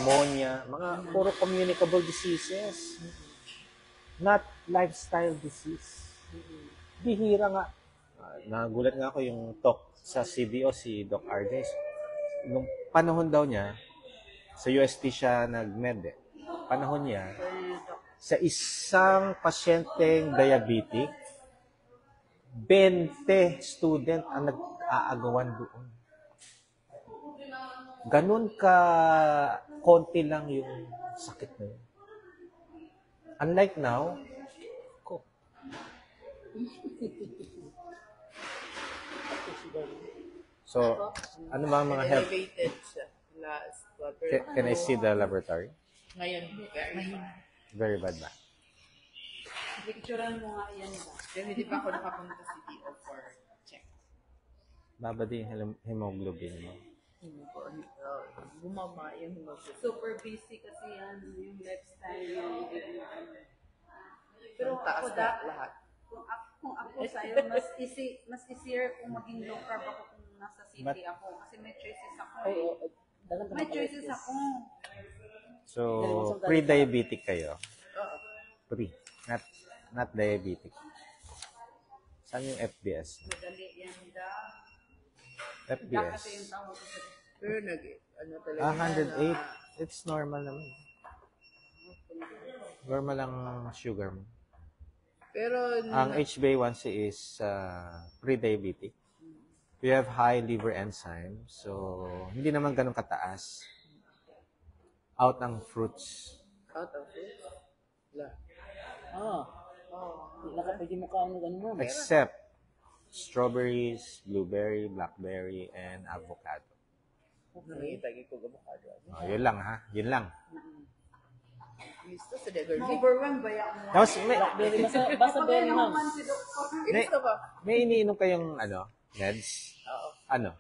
pneumonia, mga puro communicable diseases. Not lifestyle disease. Bihira nga. Nagulat nga ako yung talk sa CBO si Doc Ardes. Nung panahon daw niya, sa UST siya nag-med eh. Panahon niya, sa isang pasyenteng diabetic, 20 student ang nag-aagawan doon. Ganun ka konti lang yung sakit na yun. Unlike now, so, ano ba ang mga health? Elevated siya. Last quarter. Can I see the laboratory? Ngayon, Very bad ba? Picturean mo nga yan ba? Pero hindi pa ako nakapunta sa DO for check. Bababa yung hemoglobin mo. Bumaba yung hemoglobin. Super busy kasi yan, yung lifestyle yung pero Taas ako na lahat. kung ako sa'yo, mas easier kung maging low carb ako kung nasa city ako. Kasi may choices ako. May choices ako. So, pre-diabetic kayo? Pre. Not diabetic. Saan yung FBS? Madali yan daw. FBS. Kasi yung tawag ko sa Pero ano talaga. 108. It's normal naman. Normal ang sugar mo. Pero Ang HbA1c is pre-diabetic. You have high liver enzyme, so hindi naman ganun kataas. Out ng fruits. out of it. Wala. Nakapwede mo ka ano ganun. Except strawberries, blueberry, blackberry, and avocado. Nakikita ko avocado. Yun lang ha. Yun lang. Gusto sa dagar. overwhelmed ba yan mo? Tapos Basta berry ma'am. Si Doktor. Gusto ba? may iniinom kayong meds? Oo. Ano?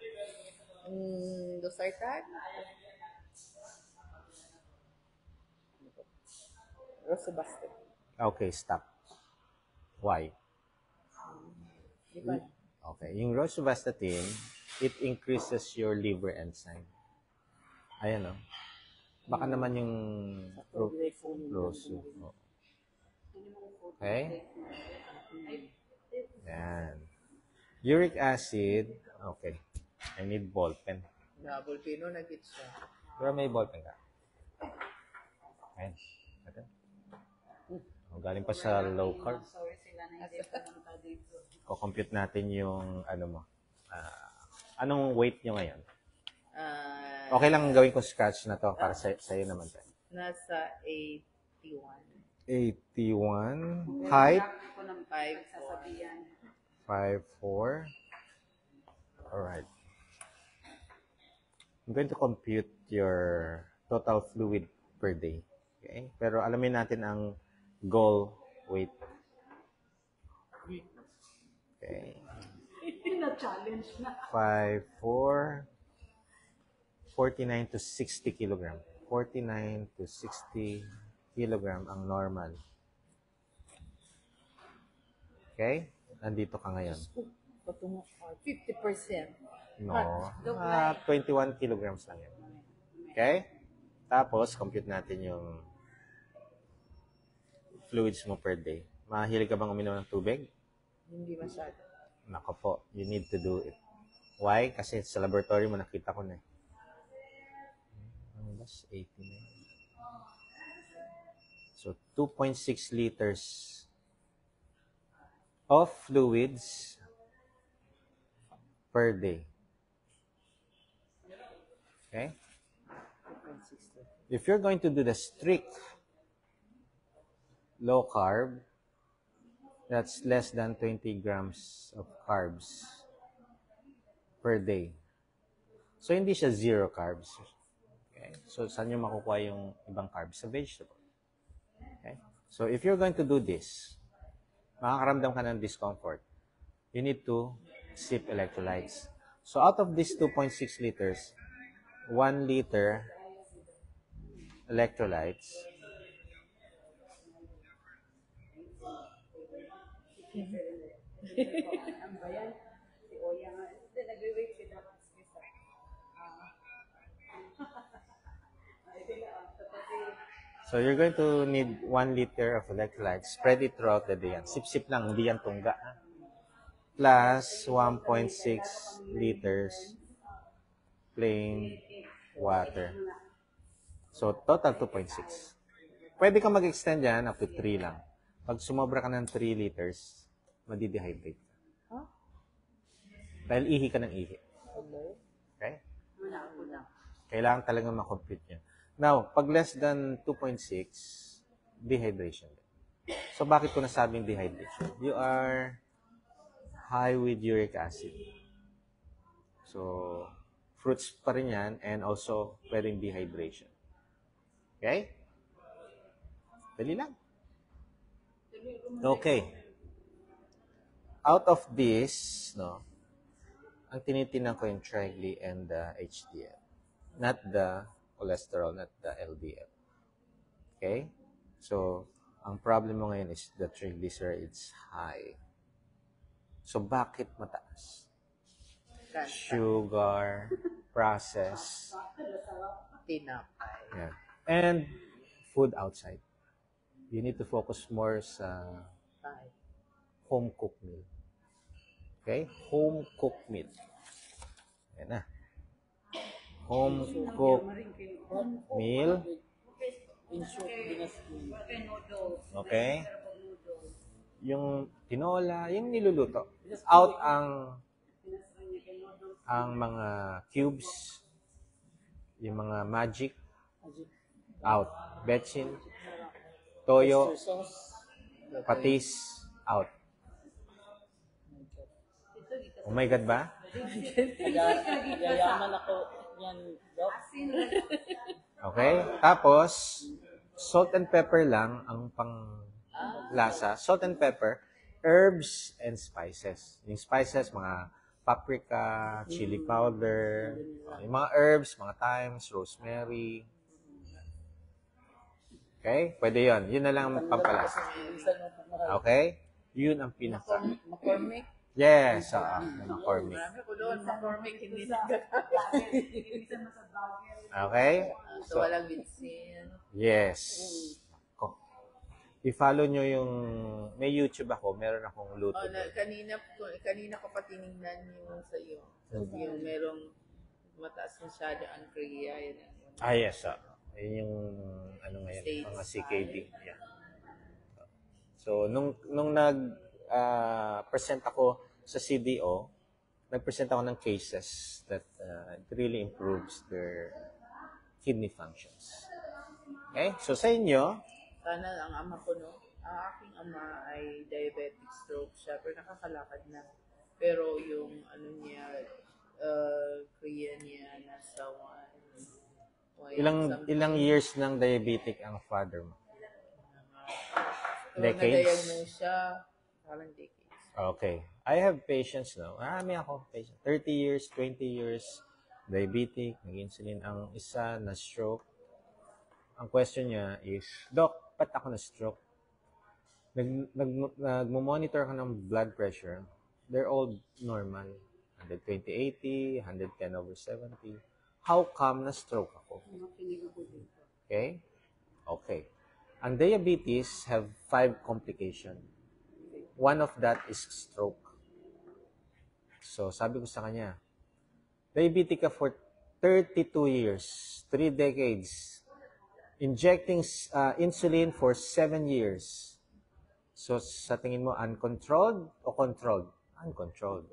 Losartan? Rosuvastatin. Okay, stop. Why? Di ba? Okay. Yung rosuvastatin, it increases your liver enzyme. Ayan o. Baka naman yung rosu. Okay? Yan. Uric acid. Okay. I need ballpen. Double pino na git siya. Pero may ballpen ka. Ayan. Ito. Galing pa sa low carb. Sorry sila na hindi pumunta dito. Ko-compute natin yung mo. Anong weight nyo ngayon? Okay lang gawin ko scratch na to para sa'yo naman. Nasa 81. 81. Height? Ko ng 5'4". sasabihan. 5'4". Alright. I'm going to compute your total fluid per day. Okay? Pero alamin natin ang goal weight. Okay. Na-challenge na. 5'4", 49 to 60 kilogram. 49 to 60 kilogram ang normal. Okay? Nandito ka ngayon. Patungo 50%. No. 21 kilograms lang yan. Okay? Tapos, compute natin yung fluids mo per day. Mahilig ka bang uminom ng tubig? Hindi masyado. Nako po, you need to do it. Why? Kasi sa laboratory mo nakita ko na eh. That's 89. So, 2.6 liters of fluids per day. Okay? If you're going to do the strict low carb, that's less than 20 grams of carbs per day. So, hindi siya zero carbs. Okay? So, saan nyo makukuha yung ibang carbs? Sa vegetable. Okay? So, if you're going to do this, makakaramdam ka ng discomfort. You need to sip electrolytes. So, out of this 2.6 liters, 1 liter electrolytes, Ang bayan, si Oya nga. Hindi, nag-wait si Dr. Smith. So, you're going to need 1 liter of electrolytes. Spread it throughout the day. Yan. Sip-sip lang, hindi yan tungga. Ha? Plus 1.6 liters plain water. So, total 2.6. Pwede ka mag-extend yan up to 3 lang. Pag sumobra ka ng 3 liters, madidehydrate ka. Huh? Dahil ihi ka ng ihi. Okay? Kailangan talaga makomplete yan. Now, pag less than 2.6, dehydration. So, bakit ko nasabing dehydration? You are high with uric acid. So, fruits pa rin yan and also pwedeng dehydration. Okay? Dali lang. Okay. Out of this, no, ang tinitingnan ko yung trigly and the HDL. Not the cholesterol, not the LDL. Okay? So, ang problem mo ngayon is the triglycerides high. So, bakit mataas? Sugar, process, Tinapay. yeah. And food outside. You need to focus more sa Ay. home cooked meal. Okay? Home cooked meal. Yan na. Home cooked meal. In short, dynasty. Okay? Yung tinola, yung niluluto. Out ang mga cubes, yung mga magic, out. Betchin, toyo, Oyster sauce. patis, out. Oh my God ba? Yayaman ako yan, Doc. Okay? Tapos, salt and pepper lang ang panglasa. Salt and pepper, herbs and spices. Yung spices, mga paprika, chili powder, yung mga herbs, mga thymes, rosemary. Okay? Pwede yon. Yun na lang ang pampalasa. Okay? Yun ang pinaka. McCormick. Yes, McCormick. Marami ko doon. McCormick, hindi na. Okay? So, walang bitsin. Yes. I-follow nyo yung, may YouTube ako, meron akong luto. Oh, doon. kanina ko pa tinignan yung sa iyo. Yung merong mataas masyado ang kriya. Yun. Yes. Yun yung, ano ngayon, mga CKD. Yeah. So, nung present ako sa CDO, nag-present ako ng cases that it really improves their kidney functions. Okay? So, sa inyo, Sana ang ama ko, no? Ang aking ama ay diabetic stroke siya, pero nakakalakad na. Pero yung ano niya, kriya niya nasa ilang years ng diabetic ang father mo? Decades? Na-diagnose siya, parang decades. Okay. I have patients now. Marami ako patient. 30 years, 20 years, diabetic, nag-insulin. Ang isa na stroke. Ang question niya is, Doc, ba't ako na stroke? Nagmo-monitor ka ng blood pressure. They're all normal. 120/80, 110/70. How come na stroke ako? Okay? Okay. Ang diabetes have 5 complications. One of that is stroke. So, sabi ko sa kanya, diabetic ka for 32 years, 3 decades, injecting insulin for 7 years. So, sa tingin mo, uncontrolled o controlled? Uncontrolled.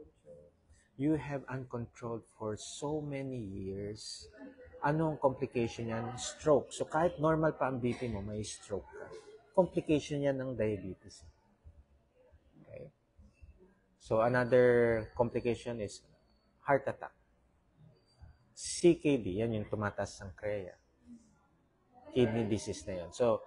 You have uncontrolled for so many years. Anong complication yan? Stroke. So, kahit normal pa ang BP mo, may stroke ka. Complication yan ng diabetes. Okay? So, another complication is heart attack. CKD, yan yung tumataas ng kreya. Kidney disease na yun. So,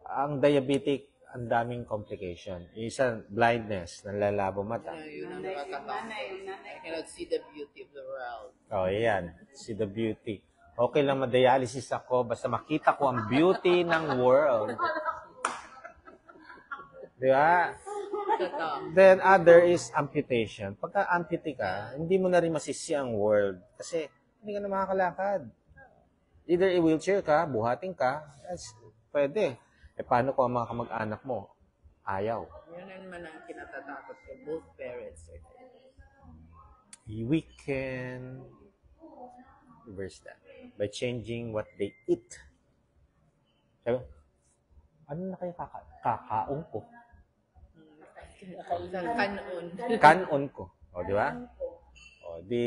ang diabetic, ang daming complication. Isa, blindness, nanlalabo mata. Yun ang nakakatawa. I cannot see the beauty of the world. Oh, yan. See the beauty. Okay lang ma-dialysis ako, basta makita ko ang beauty ng world. Di ba? Totoo. Then, other is amputation. Pagka amputee ka, hindi mo na rin masisi ang world. Kasi, hindi ka na makakalakad. Either i-wheelchair ka, buhating ka, Pwede. Paano kung ang mga kamag-anak mo ayaw? Yun naman ang kinatatakot ko. Both parents are dead. We can reverse that by changing what they eat. Sabi, ano na kayo kakaon ko? Kanon. Kanon ko. O, di ba? O, di,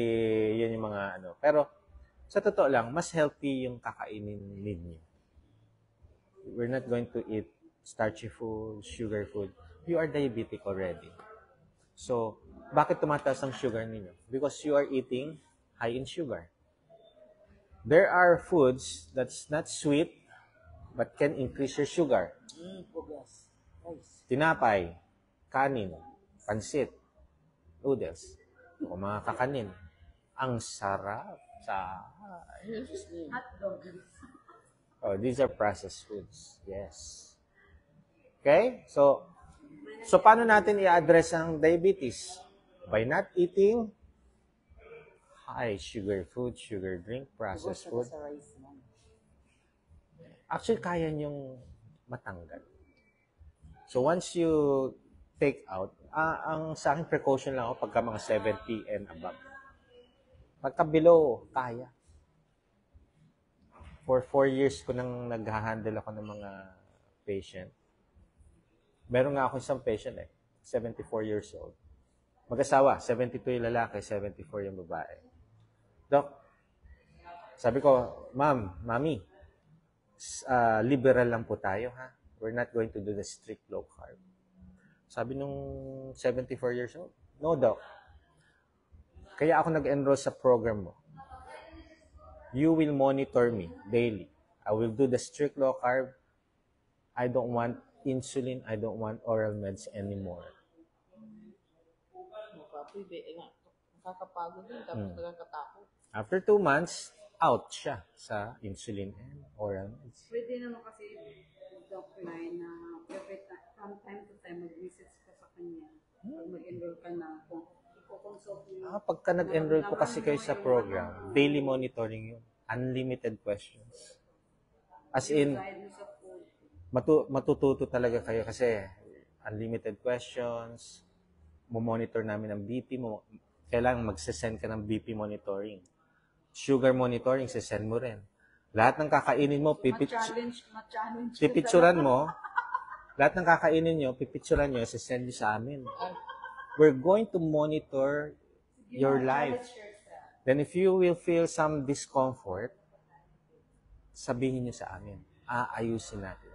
yun yung mga ano. Pero, sa totoo lang, mas healthy yung kakainin ninyo. We're not going to eat starchy food, sugar food. You are diabetic already. So, bakit tumataas ang sugar ninyo? Because you are eating high in sugar. There are foods that's not sweet but can increase your sugar. Bugas. Rice. Tinapay, kanin, pansit, noodles, o mga kakanin. Ang sarap sa... Hotdog. Oh, these are processed foods. Yes. Okay? So paano natin i-address ang diabetes? By not eating high sugar food, sugar drink, processed food. Sa rice man. Actually, kaya niyong matanggal. So, once you take out, ang sa akin precaution lang ako pagka mga 70 and above. Pagka below, kaya. For 4 years ko nang nag-handle ako ng mga patient. Meron nga ako isang patient 74 years old. Mag-asawa, 72 yung lalaki, 74 yung babae. Doc, sabi ko, Mami, liberal lang po tayo, ha? We're not going to do the strict low carb. Sabi nung 74 years old, no, Doc. Kaya ako nag-enroll sa program mo. You will monitor me daily. I will do the strict low carb. I don't want insulin. I don't want oral meds anymore. Nakakapagod din, tapos nakakatakot. After 2 months, out siya sa insulin and oral meds. Pwede naman kasi docline na from time to time mag-visits ka sa kanya. Pag mag-enroll ka na, kung i-consult mo. Pagka nag-enroll po kasi kayo sa program, daily monitoring yun. Unlimited questions. As in, matututo talaga kayo kasi unlimited questions, monitor namin ang BP mo. Kailangan magsasend ka ng BP monitoring. Sugar monitoring, sasend mo rin. Lahat ng kakainin mo, pipicturan mo. Lahat ng kakainin nyo, pipicturan nyo, sasend nyo sa amin. We're going to monitor your life. Then if you will feel some discomfort, sabihin nyo sa amin. Aayusin natin.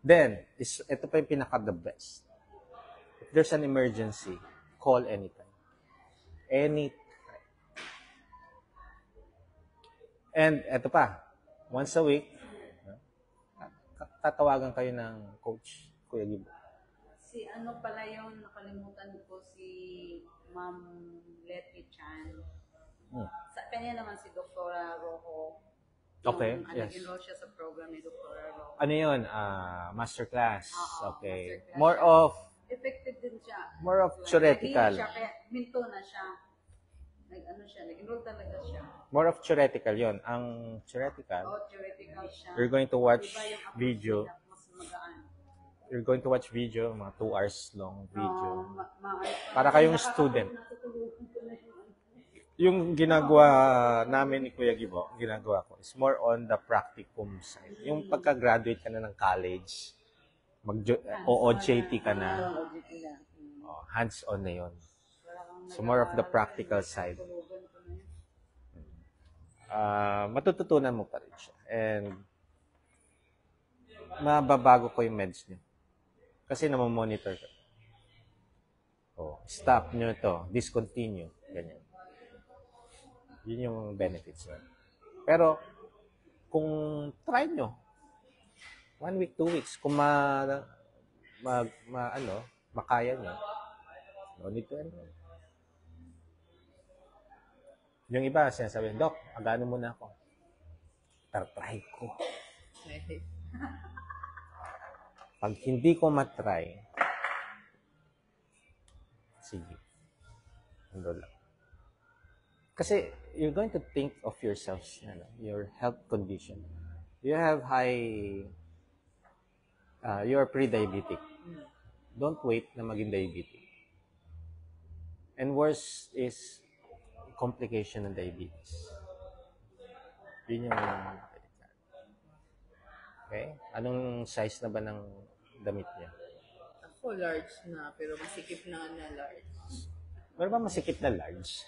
Then, ito pa yung pinaka-the best. If there's an emergency, call anytime. Anytime. And ito pa, once a week, tatawagan kayo ng coach, Kuya Gibo. Si ano pala yung nakalimutan ko, si Ma'am Letty Chan. Sa kanya naman si Dr. Rojo. Okay, yes. Nag-enroll siya sa program ni Dr. Rojo. Ano yun? Masterclass. Oo, Okay. masterclass More siya. of Effective din siya. More of theoretical. Siya, kaya minto na siya. Nag-enroll talaga siya. More of theoretical yon. Ang theoretical, Theoretical siya. you're going to watch Iba yung approach video. niya, mas magaan. You're going to watch video, mga 2 hours long video. Para Para kayong student. Yung ginagawa namin ni Kuya Gibo, ginagawa ko is more on the practicum side. Yung pagka-graduate ka na ng college, OJT ka na, hands-on na yon. So more of the practical side. Matututunan mo pa rin siya. And mababago ko yung meds niyo. Kasi namamonitor ka. Stop nyo ito. Discontinue. Ganyan. Yun yung benefits niya. Pero, kung try nyo, 1 week, 2 weeks, kung makaya nyo, no need to enroll. Yung iba, sinasabi, Doc, agano muna ako. Try ko. Pag hindi ko matry, sige. Enroll lang. Kasi, you're going to think of yourself, your health condition. you have you're pre-diabetic. Don't wait na maging diabetic. And worse is complication ng diabetes. Yun yung okay? Anong size na ba ng damit niya? Ako large na, pero masikip na large. Meron ba masikip na large?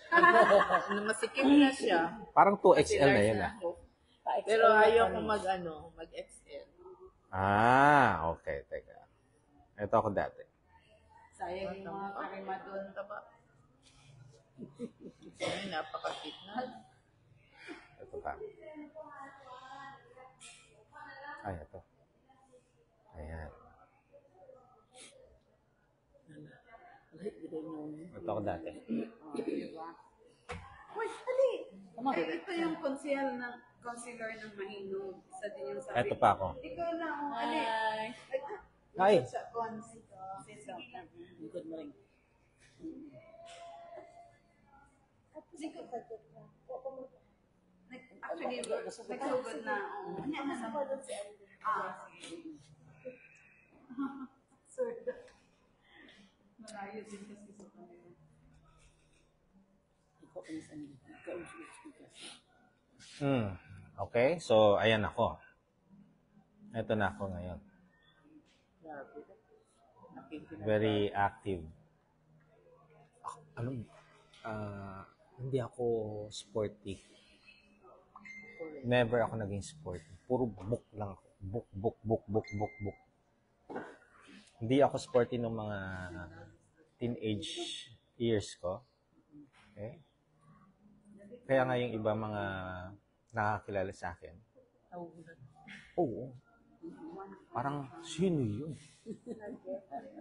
Masikip na siya. Parang Kasi 2XL na large yun na ah. ako. Pero ayaw ko mag-XL. Okay. Teka. Ito ako dati. Sayang yung mga karimadon. Taba. Sorry, napakakit na. Ito pa. Ay, ito. Ayan. Ito ako dati. Diba? Uy, dali! Ito yung concealer ng Mahinog. Isa din yung sabi. Ito pa ako. Ikaw na, ali. Ay! Sa concealer. Good morning. Actually, nagsugod na. Sorry. Malayo din kasi sa kanila. Ikaw ang isang ikaw ang speaker. Okay, so ayan ako. Ito na ako ngayon. Grabe. Very active. Hindi ako sporty. Never ako naging sporty. Puro book lang ako. Book. Hindi ako sporty nung mga teenage years ko. Okay? Kaya nga yung iba mga nakakilala sa akin. Oo. Parang, sino yun?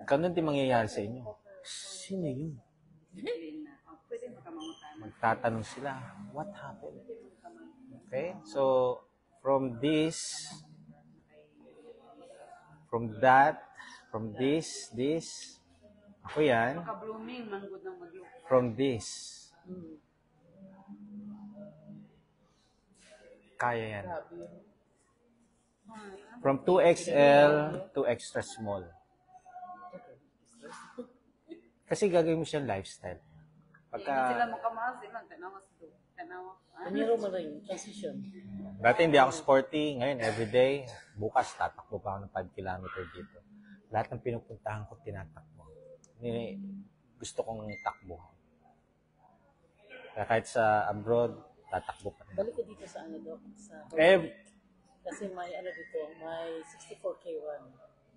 Ganun din mangyayari sa inyo. Sino yun? Pwede makamamutay. Magtatanong sila, what happened? Okay? So, from this, from this, ako yan, Maka-blooming, manggod ng mag-look. from this, kaya yan. Grabe yun. From 2XL to extra small. Kasi gagawin mo siyang lifestyle. Hindi sila Pagka, makamahal sila. Tanawa sa do. Tanawa. Meron mo rin, transition. dati hindi ako sporty, ngayon everyday, bukas tatakbo pa ako ng 5 kilometer dito. Lahat ng pinupuntahan ko, tinatakbo. Gusto kong takbo. Kaya kahit sa abroad, tatakbo pa rin. Balik ko dito sa ano, Doc? Sa kasi may ano dito, may 64K1.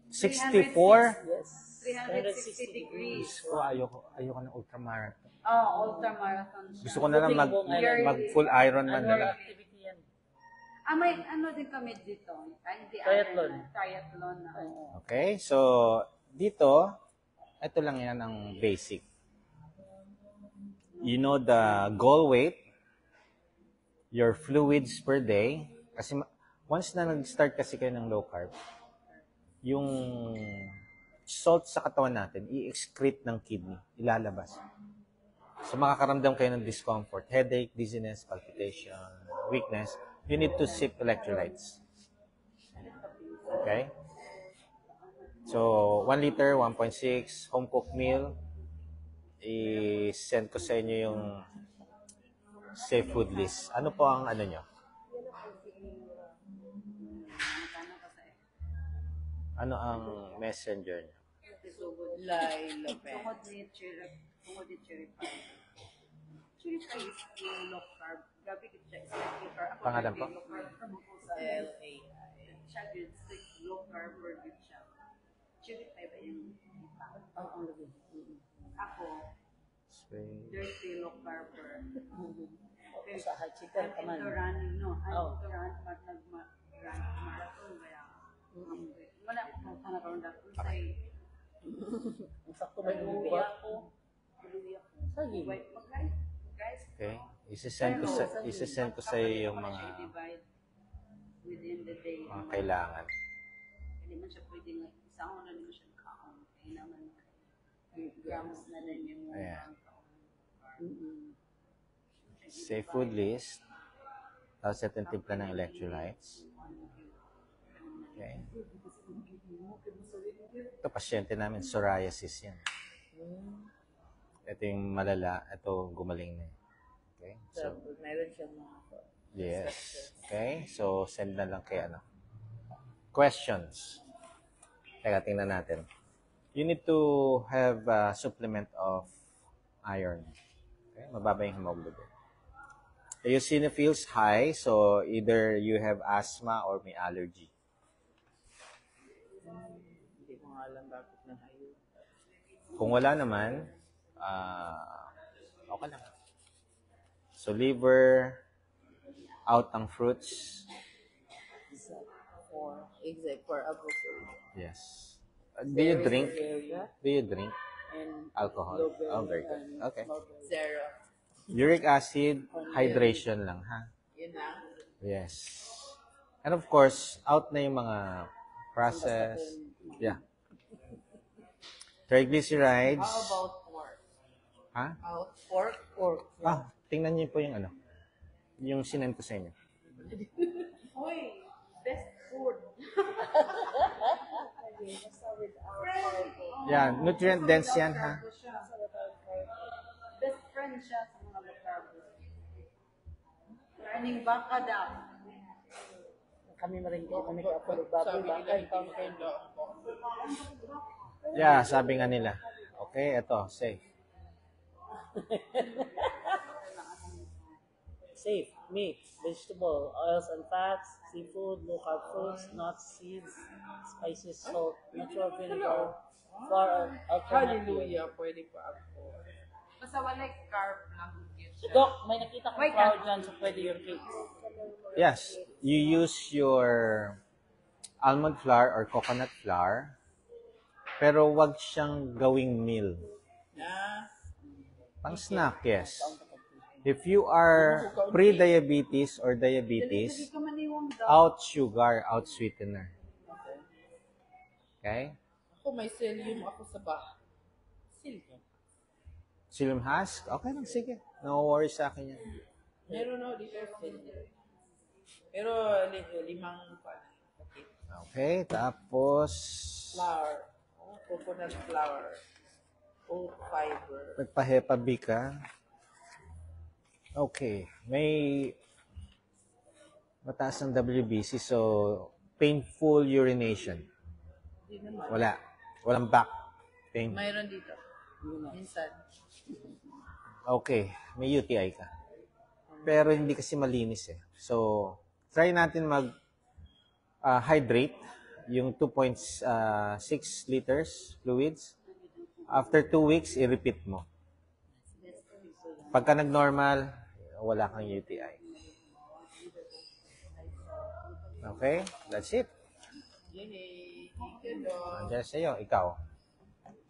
64? Yes. 360 degrees. So, ayoko ng ultramarathon. Ultra-marathon siya. Gusto ko na lang mag full Ironman na lang. Activity yan. May ano din kami dito. Hindi Triathlon. Triathlon na. Okay, so dito, ito lang yan ang basic. You know the goal weight, your fluids per day, kasi once na nag-start kasi kayo ng low carb, yung salt sa katawan natin, i-excrete ng kidney, ilalabas. So makakaramdam kayo ng discomfort, headache, dizziness, palpitation, weakness. You need to sip electrolytes. Okay? So, 1 liter, 1.6, home cooked meal. I-send ko sa inyo yung safe food list. Ano po ang ano nyo? Ano ang messenger nyo? Lai Lopez. Tungod ni Cherry Pie. Cherry Pie is yung low carb. Gabi ko siya is low carb. Ako Pangalan po? low carb. L.A. Siya good strict low carb or good siya. Cherry Pie ba yung Ang lagi. ako dirty low carb. Okay, sa high chicken ka man. Into running, no? Oh. Into run, marathon, kaya wala akong panakaroon dati. Say, Ang sakto may luwi uba. ako. Luwi ako. Sige. Wait, guys. Okay? Isisend ko sa iyo yung mga divide within the day. kailangan. Hindi man siya pwedeng isang na naman siya kaon. Kaya naman grams na din yung Ayan. Safe food list. Tapos ito yung timpla ng electrolytes. Okay. Ito, pasyente namin, psoriasis yan. Ito yung malala, ito gumaling na. Okay? So, So, meron siyang mga yes. Okay? So, send na lang kay ano. Questions. Teka, tingnan natin. You need to have a supplement of iron. Okay? Mababa yung hemoglobin. Eosinophils high, so either you have asthma or may allergy. hindi mo nga alam bakit na hayo. Kung wala naman, okay lang. So, liver, out ang fruits. Except for avocado. Yes. Do you drink? Do you drink And alcohol? Oh, very good. Okay. Zero. Uric acid, hydration lang, ha? Yun lang. Yes. And of course, out na yung mga process. Yeah. Triglycerides. How about pork? Ha? Pork? pork. Tingnan niyo po yung ano. Yung sinend ko sa inyo. Uy, best food. Yeah, nutrient dense yan, ha? Best friend siya sa mga low-carbo. Karning baka daw. Kami maringke, kami ka-apple baboy, baka ipang Yeah, sabi nga nila. Okay, ito, safe. safe, meat, vegetable, oils and fats, seafood, low-carb fruits, nuts, seeds, spices, salt, natural vinegar, flour, alternative. Hallelujah, pwede pa ako. Basta walay carb lang yun siya. Doc, may nakita kong Wait, flour dyan, so pwede yung cake. Yes, you use your almond flour or coconut flour, pero wag siyang gawing meal. Pang snack, yes. If you are pre-diabetes or diabetes, out sugar, out sweetener. Okay? Ako may psyllium ako sa bahay. Psyllium. Psyllium husk? Okay lang, sige. No worries sa akin yan. Meron ako dito psyllium. Pero limang okay. Okay, tapos Flour. Coconut flour. Oat fiber. nagpa-Hepa B ka. Okay, may mataas ng WBC, so painful urination. Hindi naman. Wala. Walang back pain. Mayroon dito. Minsan. Okay, may UTI ka. Pero hindi kasi malinis eh. So, try natin hydrate yung 2.6 liters fluids. After 2 weeks, i-repeat mo. Pagka nag-normal, wala kang UTI. Okay? That's it. Yay! Thank you, Lord. Andiyan sa'yo, ikaw.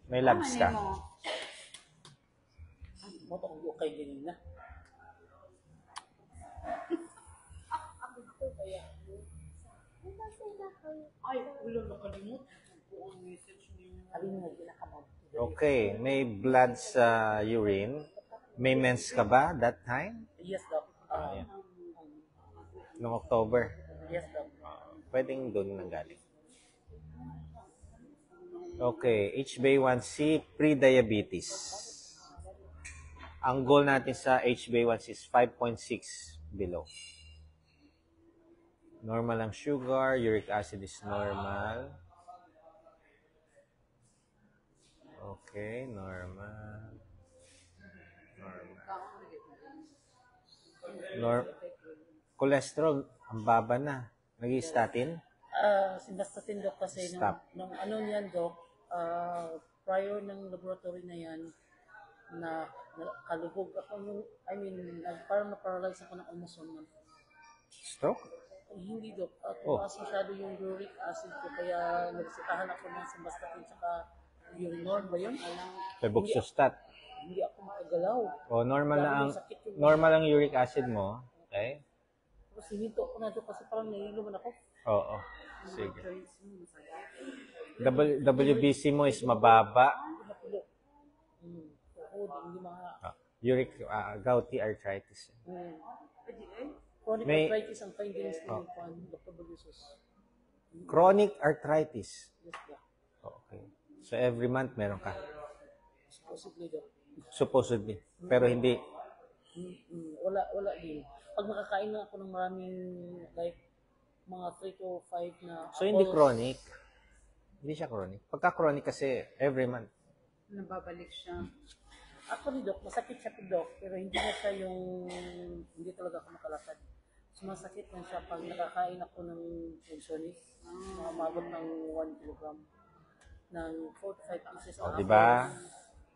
May labs ka. Mo tong okay din na. Ay, ulo nakalimut. Ang message niyo. Alin nga ginakamot. Okay, may blood sa urine. May mens ka ba that time? Yes, Doc. Ayan. Noong October. Yes, Doc. Pwedeng doon nanggaling. Okay, HbA1c, pre-diabetes. Ang goal natin sa HbA1c is 5.6 below. Normal ang sugar, uric acid is normal. Okay, normal. Cholesterol, ang baba na. Nag-statin? Simvastatin, Doc, kasi Stop. nung ano niyan, Doc, prior ng laboratory na yan, na kalubog ako, parang na-paralyze ako ng almost 1 month. Stroke? Hindi, Doc. Tumaas masyado yung uric acid ko, kaya nagsitahan ako ng simvastatin, saka yung norm ba yun? Febuxostat. Hindi ako makagalaw. O, normal ang uric acid mo. Okay? Tapos hininto ako na, Doc, kasi parang nailuman ako. Oo. Sige. WBC mo is mababa. Hindi mga... Uric, gouty arthritis. Chronic May- arthritis ang findings ni Dr. Balusos. Chronic arthritis. Yes, Doc. Okay. So every month meron ka. Supposedly, Doc. Supposedly. Pero hindi. Wala din. Pag nakakain na ako ng maraming, like, mga 3 to 5 na So hindi apples, chronic. Hindi siya chronic. Pagka chronic kasi every month. Nababalik siya. Actually, Doc, masakit siya po, Doc, pero hindi na siya yung, hindi talaga ako makalakad. Sumasakit lang siya pag nakakain ako ng pensionis, umabot ng 1 kilogram ng 4 to 5 pieces. O, di ba?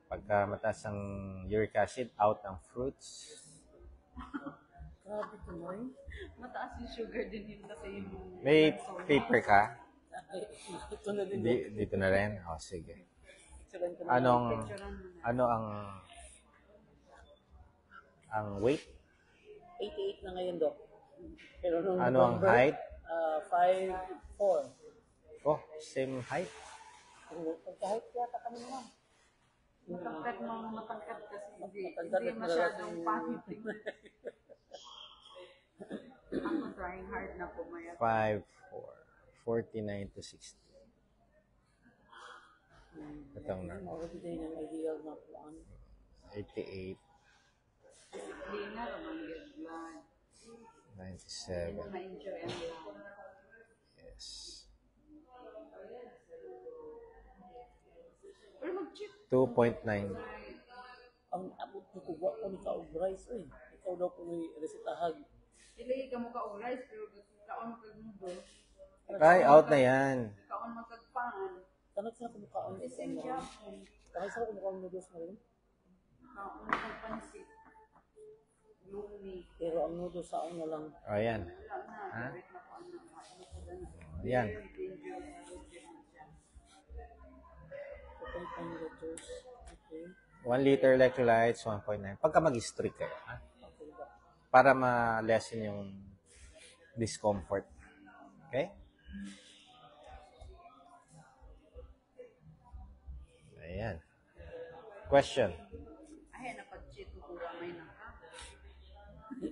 Pagka mataas ang uric acid, out ang fruits. Grabe ito, Noy. Mataas yung sugar din yun kasi yung... May paper ka? Ay, ito na din, Doc. Dito na rin? O, sige. Excellent ko na. Ano ang weight? 88 na ngayon, Doc. Pero nung Ano ang November, height? 5'4". Oh, same height. Kahit yata kami naman. Matangkad kasi hindi Matangkad at masyadong malalaki. pangit. Ako trying hard na pumayat. 5'4". 49 to 60. Itong na. Already din ang ideal na plan. 88. Hindi na naman get blood. 97. Ma-enjoy ang blood. Yes. Pero mag-check. 2.9. Ang abot ko kuha ko ni Kaog Rice, eh. Ikaw daw ko may resitahag. Ilay ka mo ka rice pero kaon mo kag-noodle. Ay, out na yan. Kaon mo kag-pan. Tanag sila kumakaon sa Same ano. job. Tanag sila kumakaon noodles na rin. Kaon mo kag-pansit. Lumi. Pero ang noodles sa na lang. O, yan. Wala na. Ha? Direct na kaon na. Ano ko na. Yan. Very dangerous. 2.9 liters. Okay. 1 liter electrolytes, 1.9. Pagka mag-strict kayo, ha? Okay ba? Para ma-lessen yung discomfort. Okay? Ayan. Question. Ay, napag-check ko kuha may naka.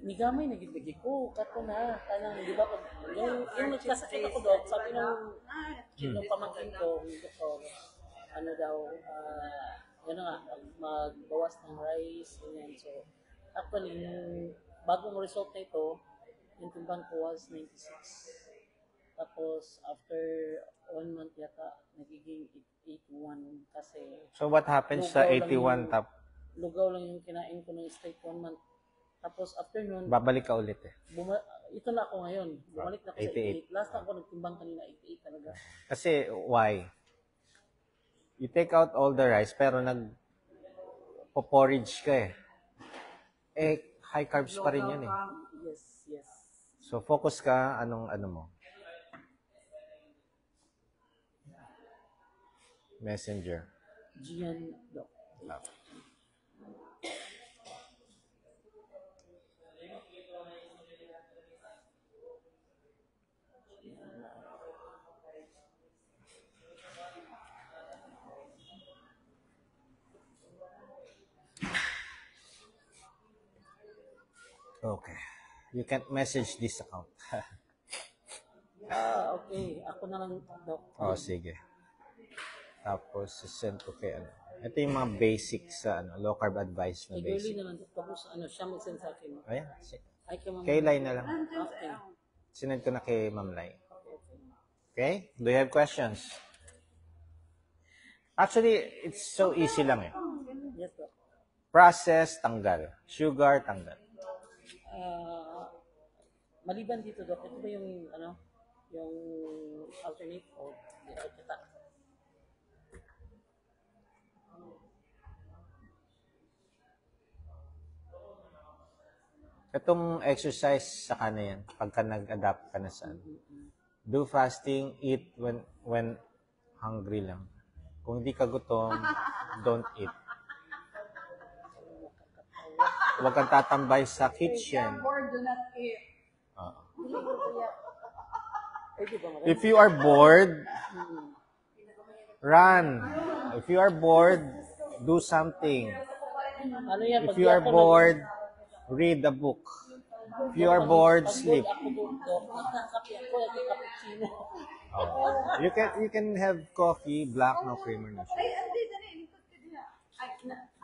Ni gamay na gibigi ko. Kato na. Kanang, di ba, pag, yung nagkasakit ako, Doc, sabi ng pamangkin ko, yung doktor, ano daw, yun na nga, magbawas ng rice, ganyan. So, actually, yung bagong result na ito, yung timbang ko was 96. Tapos, after 1 month yata, nagiging 81 kasi So, what happens sa lugaw lang 81 top? lugaw lang yung kinain ko ng straight 1 month. Tapos, after nun, Babalik ka ulit eh. ito na ako ngayon. Bumalik na ako sa 88. 88. Last time ako nagtimbang kanina, 88 talaga. Kasi, why? You take out all the rice, pero nag-porridge ka eh. Eh, high carbs pa rin yun eh. Yes, yes. So, focus ka, ano mo. Messenger. Gian, Doc. Okay. You can't message this account. Okay. Ako na lang, Doc. Oh, sige. Tapos, send ko kay ano. Ito yung mga basics sa low carb advice na Kay Girlie basic. na lang, Doc. Tapos, siya mag-send sa akin. Ayan. Ay, kay Ma'am. Kay Lai na lang. Okay. Sinend ko na kay Ma'am Lai. Okay? Do you have questions? Actually, it's so easy lang eh. Yes, Doc. Process, tanggal. Sugar, tanggal. Maliban dito, Doc, ito ba yung, yung alternate o kita? Itong exercise sa na yan, pagka nag-adapt ka na sa do fasting, eat when hungry lang. Kung hindi ka gutom, don't eat. Huwag kang tatambay sa kitchen. Bored, do not eat. If you are bored, run. If you are bored, do something. Ano yan? If you are bored, read a book. If you are bored, sleep. Ako Dok, nagkakape ako, nagkakappuccino. Oh. You can have coffee, black, no creamer, no sugar. Ay, andi, dali. Likod ka diha. Ay,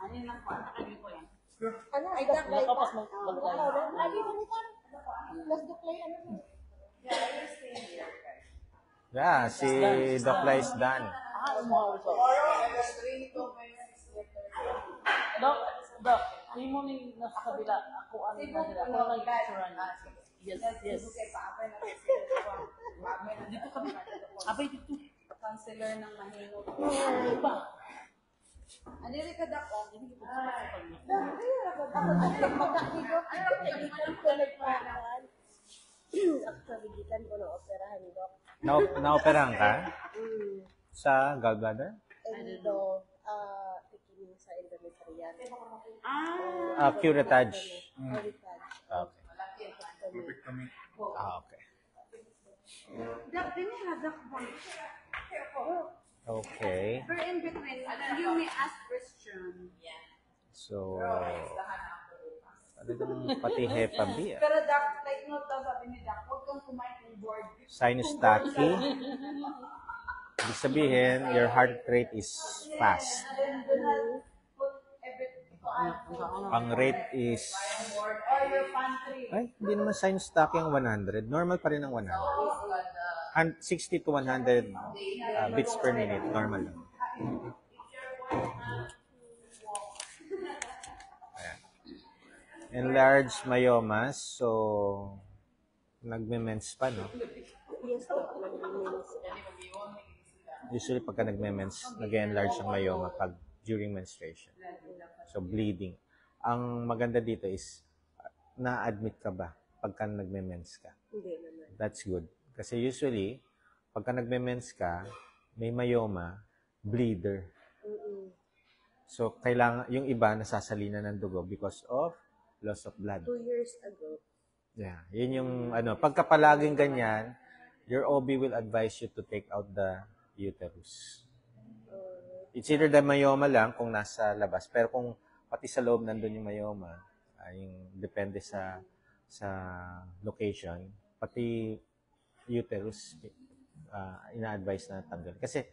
ano yun lang po. Nakagin ko yan. Ay, nakapas mag-live. Yeah, si Dokla is done. Umaw ko. Dok, Dok, hindi mo ni nasa kabila. Ako ano na nila. Ako lang nag-picturean. Yes, yes. Dito kami. Abay, dito. Counselor ng Mahinot. Iba. Anili ka dako. Actually, gikan ko ng operahan, Dok. Naoperahan ka? Sa gallbladder? And do, tikining sa endometrial. Curettage. Heritage. Okay. Okay. Dak, din nga dak mo. Okay. Pero in between, you may ask question. So, talagang pati Hepa B. Pero dak, take note daw sabi ni Dak, huwag kang kumain ng board. Sinus tachy. Ibig sabihin, your heart rate is fast. And then do not put everything. Ang rate is... Or your pantry. Ay, hindi naman sinus tachy ang 100. Normal pa rin ang 100. 60 to 100 beats per minute. Normal lang. Ayan. Enlarged myomas. So, nagme-mens pa, no? Yes, Dok. Nag-remains. Usually, pagka nag-mens, nag-enlarge ang myoma pag during menstruation. So, bleeding. Ang maganda dito is, na-admit ka ba pagka nagme-mens ka? Hindi naman. That's good. Kasi usually, pagka nagme-mens ka, may myoma, bleeder. So, kailangan, yung iba, nasasalina ng dugo because of loss of blood. 2 years ago. Yeah. Yun yung, pagka palaging ganyan, your OB will advise you to take out the uterus. It's either the myoma lang kung nasa labas, pero kung pati sa loob nandun yung myoma, yung depende sa location, pati uterus, ina-advise na tanggal. Kasi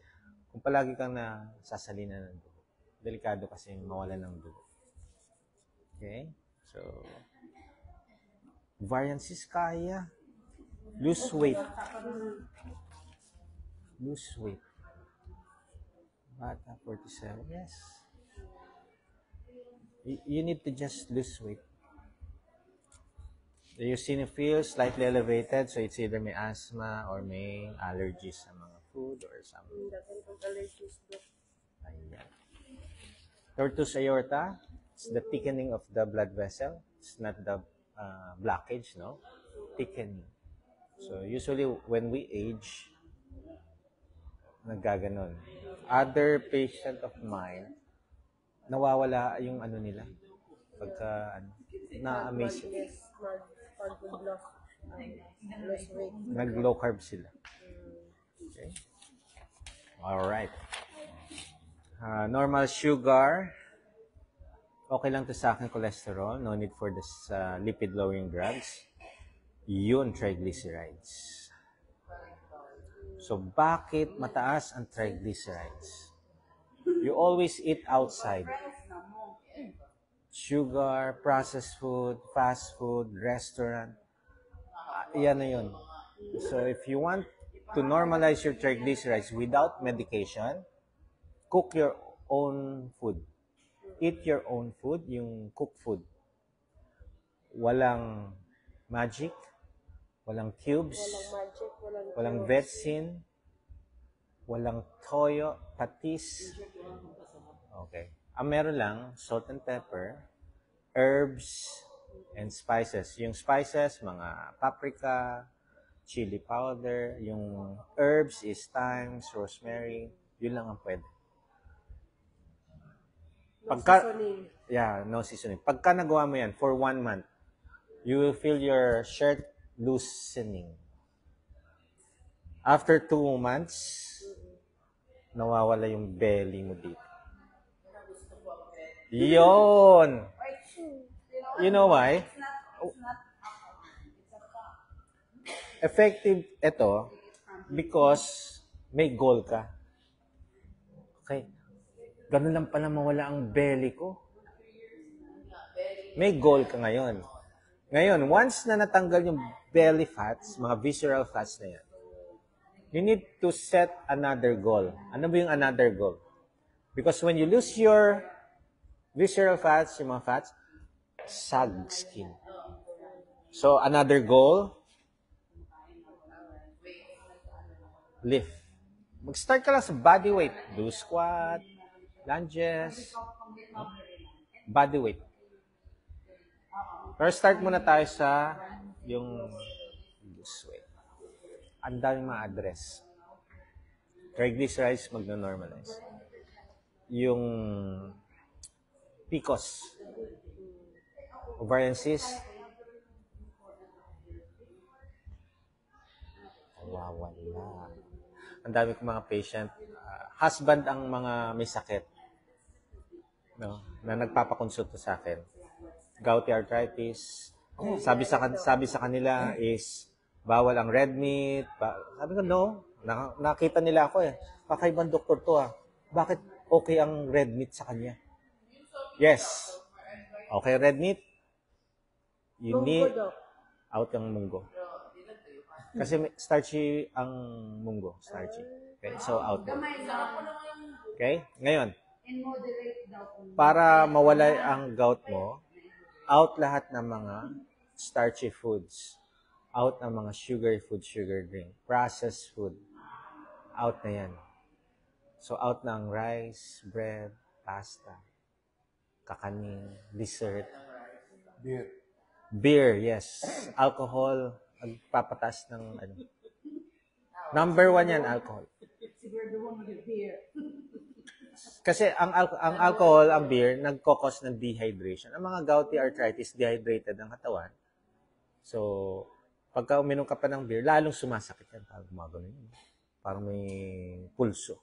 kung palagi kang nasasalina ng dugo, delikado kasi mawalan ng dugo. Okay? So, variances kaya. Lose weight. Lose weight. Bata, 47. Yes. You need to just lose weight. The eosinophil slightly elevated, so it's either may asthma or may allergies sa mga food or something. Dagan kong allergies, Dok. Ayan. Tortuous aorta, it's the thickening of the blood vessel. It's not the blockage, no? Thickening. So, usually, when we age, naggaganon. Other patient of mine, nawawala yung nila. Pagka, na-amaze. Yes, pag-loss weight. Nag-low carb sila. Okay. Alright. Normal sugar. Okay lang to sa akin cholesterol. No need for this lipid-lowering drugs. Yun, triglycerides. So, bakit mataas ang triglycerides? You always eat outside. Sugar, processed food, fast food, restaurant. Yan na yun. So, if you want to normalize your triglycerides without medication, cook your own food. Eat your own food, yung cooked food. Walang magic, walang cubes, Walang magic, walang vetsin, walang toyo, patis. Okay. Ang meron lang, salt and pepper, herbs, and spices. Yung spices, mga paprika, chili powder. Yung herbs is thyme, rosemary. Yun lang ang pwede. seasoning. Yeah, no seasoning. Pagka nagawa mo yan for 1 month, you will feel your shirt loosening. After 2 months, nawawala yung belly mo dito. Yon. You know why? effective ito because may goal ka. Okay. Ganun lang pala mawala ang belly ko. May goal ka ngayon. Ngayon, once na natanggal yung belly fats, mga visceral fats na yan, you need to set another goal. Ano ba yung another goal? Because when you lose your visceral fats, yung mga fats, sag skin. So, another goal, lift. Mag-start ka lang sa body weight. Do squat, lunges, body weight. Pero start muna tayo sa yung lose weight. Ang daming ma-address. Triglycerides magno-normalize. Yung PCOS, ovarian cyst, wawala. Ang dami kong mga patient, husband ang mga may sakit, no, na nagpapakonsulta sa akin. Gouty arthritis. Sabi sa kanila is bawal ang red meat. Sabi ko, no. Nakita nila ako eh. Kakaibang doktor to ah. Bakit okay ang red meat sa kanya? Yes. Okay, red meat. You need out ang munggo. Kasi starchy ang munggo. Starchy. Okay, so out. Okay, ngayon. Para mawala ang gout mo, out lahat ng mga starchy foods. Out ng mga sugar food, sugar drink. Processed food. Out na yan. So, out ng rice, bread, pasta, kakanin, dessert. Beer, yes. Alcohol, magpapatas ng ano. Number 1 yan, alcohol. Kasi ang alcohol, ang beer, nagkokos ng dehydration. Ang mga gouty arthritis, dehydrated ang katawan. So, pagka uminom ka pa ng beer, lalong sumasakit yan. Parang gumagano yun. Parang may pulso.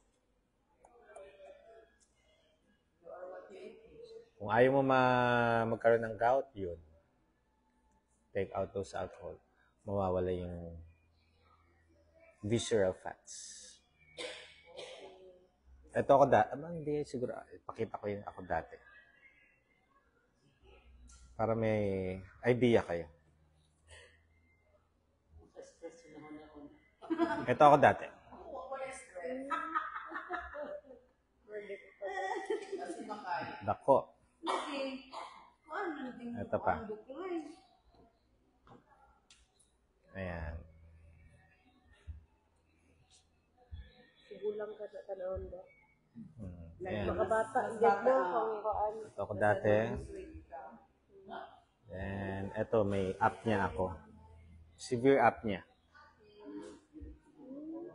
Kung ayaw mo magkaroon ng gout, yun. Take out those alcohol. Mawawala yung visceral fats. Ito ako hindi siguro, ipakita ko yung ako dati. Para may idea kayo. Ito ako dati. Dako. Ito pa. Ayan. Sigulang ka sa tanawon ba? Ayan. Makabata, get mo, pangkaan. Ito ako dati. And ito, may apnea ako. Severe apnea.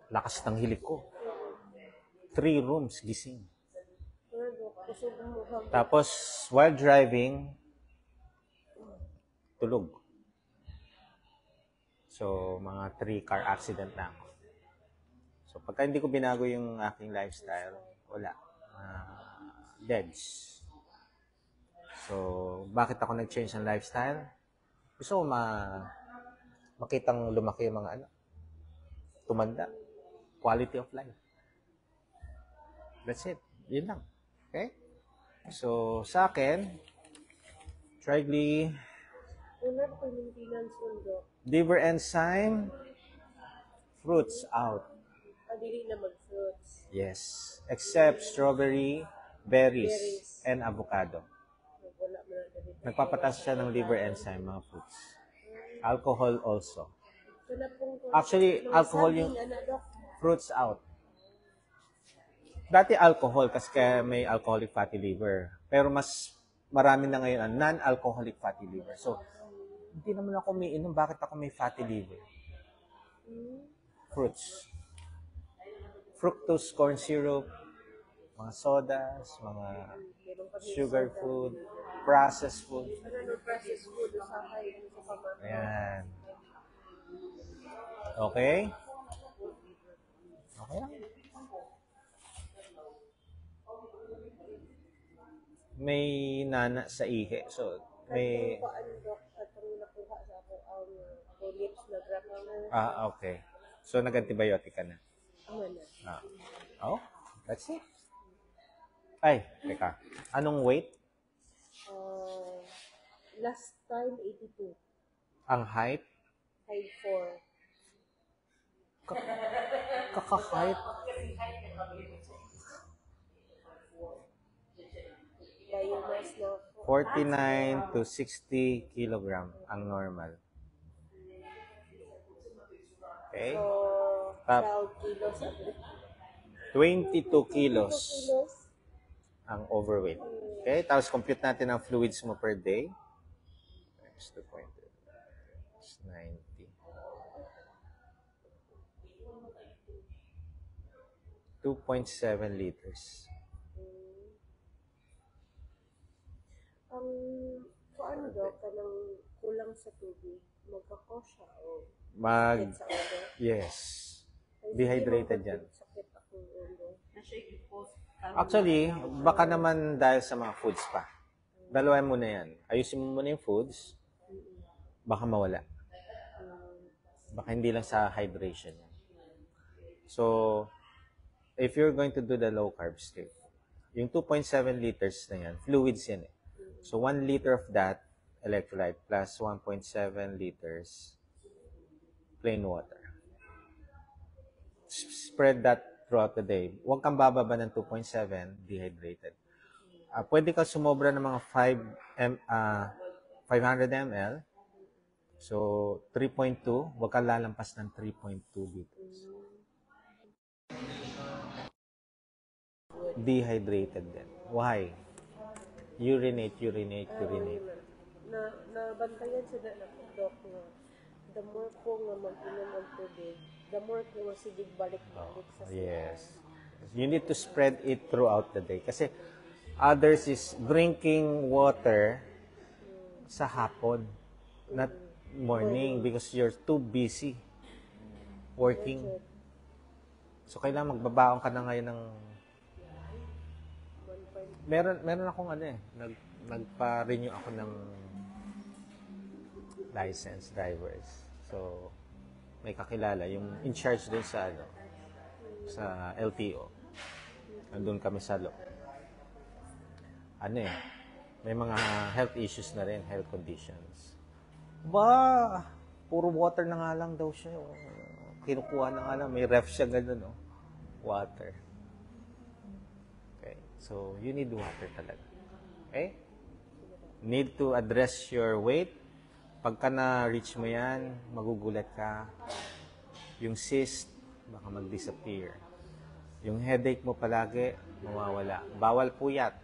Lakas ng hilik ko. 3 rooms, gising. Tapos, while driving, tulog. So, mga 3 car accident na ako. So, pagka hindi ko binago yung aking lifestyle, wala. Deads. So, bakit ako nag-change ng lifestyle? Gusto ko makitang lumaki yung mga tumanda. Quality of life. That's it. Yun lang. Okay? So, sa akin, trigly, Una ko maintenance undo. liver enzyme, fruits out. Adili na mag-fruits. Yes. Except strawberry, berries, and avocado. Wala mo na dali. Nagpapatas siya ng liver enzyme, mga fruits. Alcohol also. Kana pong Actually, alcohol yung Dok. fruits out. Dati alcohol kasi kaya may alcoholic fatty liver. Pero mas marami na ngayon ang non-alcoholic fatty liver. So, hindi naman ako umiinom. Bakit ako may fatty liver? Fruits. Fructose corn syrup, mga sodas, mga sugar food, processed food. Ano processed food usahay sa pamana. Ayan. Okay? Okay lang. May nana sa ihi. So, may... Paan, Dok, at ang nakuha sa ako ang Polyps na fracture. Okay. So, nag-antibiotic ka na. Wala. Oh, that's it. Ay, teka. Anong weight? Last time, 82. Ang height? Height 4. Kaka-height? Biomass na ako. 49 to 60 kilogram ang normal. Okay? So, Tap. 12 kilos at 22 kilos 2 kilos. ang overweight. Okay? Tapos compute natin ang fluids mo per day. Times 2.2. It's 90. 2.7 liters. Ang paano daw ka nang kulang sa tubig, magkakosya o sakit sa ulo? Yes. Ay, Dehydrated hindi yan. mo sakit akong ulo. Na-shake post. Actually, baka naman dahil sa mga foods pa. Dalawan mo na yan. Ayusin mo muna yung foods. Baka mawala. Baka hindi lang sa hydration yan. So, if you're going to do the low carb state, yung 2.7 liters na yan, fluids yan eh. So, 1 liter of that, electrolyte, plus 1.7 liters plain water. Spread that throughout the day. Huwag kang bababa ng 2.7, dehydrated. Pwede ka sumobra ng mga 500 ml. So, 3.2. Huwag kang lalampas ng 3.2 liters. Dehydrated din. Why? Urinate. Nabantayan sila na doc nga. The more ko nga mag-inom ng tubig, the more ko nga sidig balik-balik sa Yes. You need to spread it throughout the day. Kasi others is drinking water sa hapon, not morning, because you're too busy working. So, kailangan magbabaon ka na ngayon ng... Meron akong nagpa-renew ako ng license drivers. So, may kakilala, yung in charge dun sa sa LTO. Nandun kami sa may mga health issues na rin, health conditions. Puro water na nga lang daw siya. Kinukuha na nga lang, may ref siya ganun, water. Okay, so you need water talaga. Okay? Need to address your weight. Pagka na-reach mo yan, magugulat ka. Yung cyst, baka mag-disappear. Yung headache mo palagi, mawawala. Bawal puyat.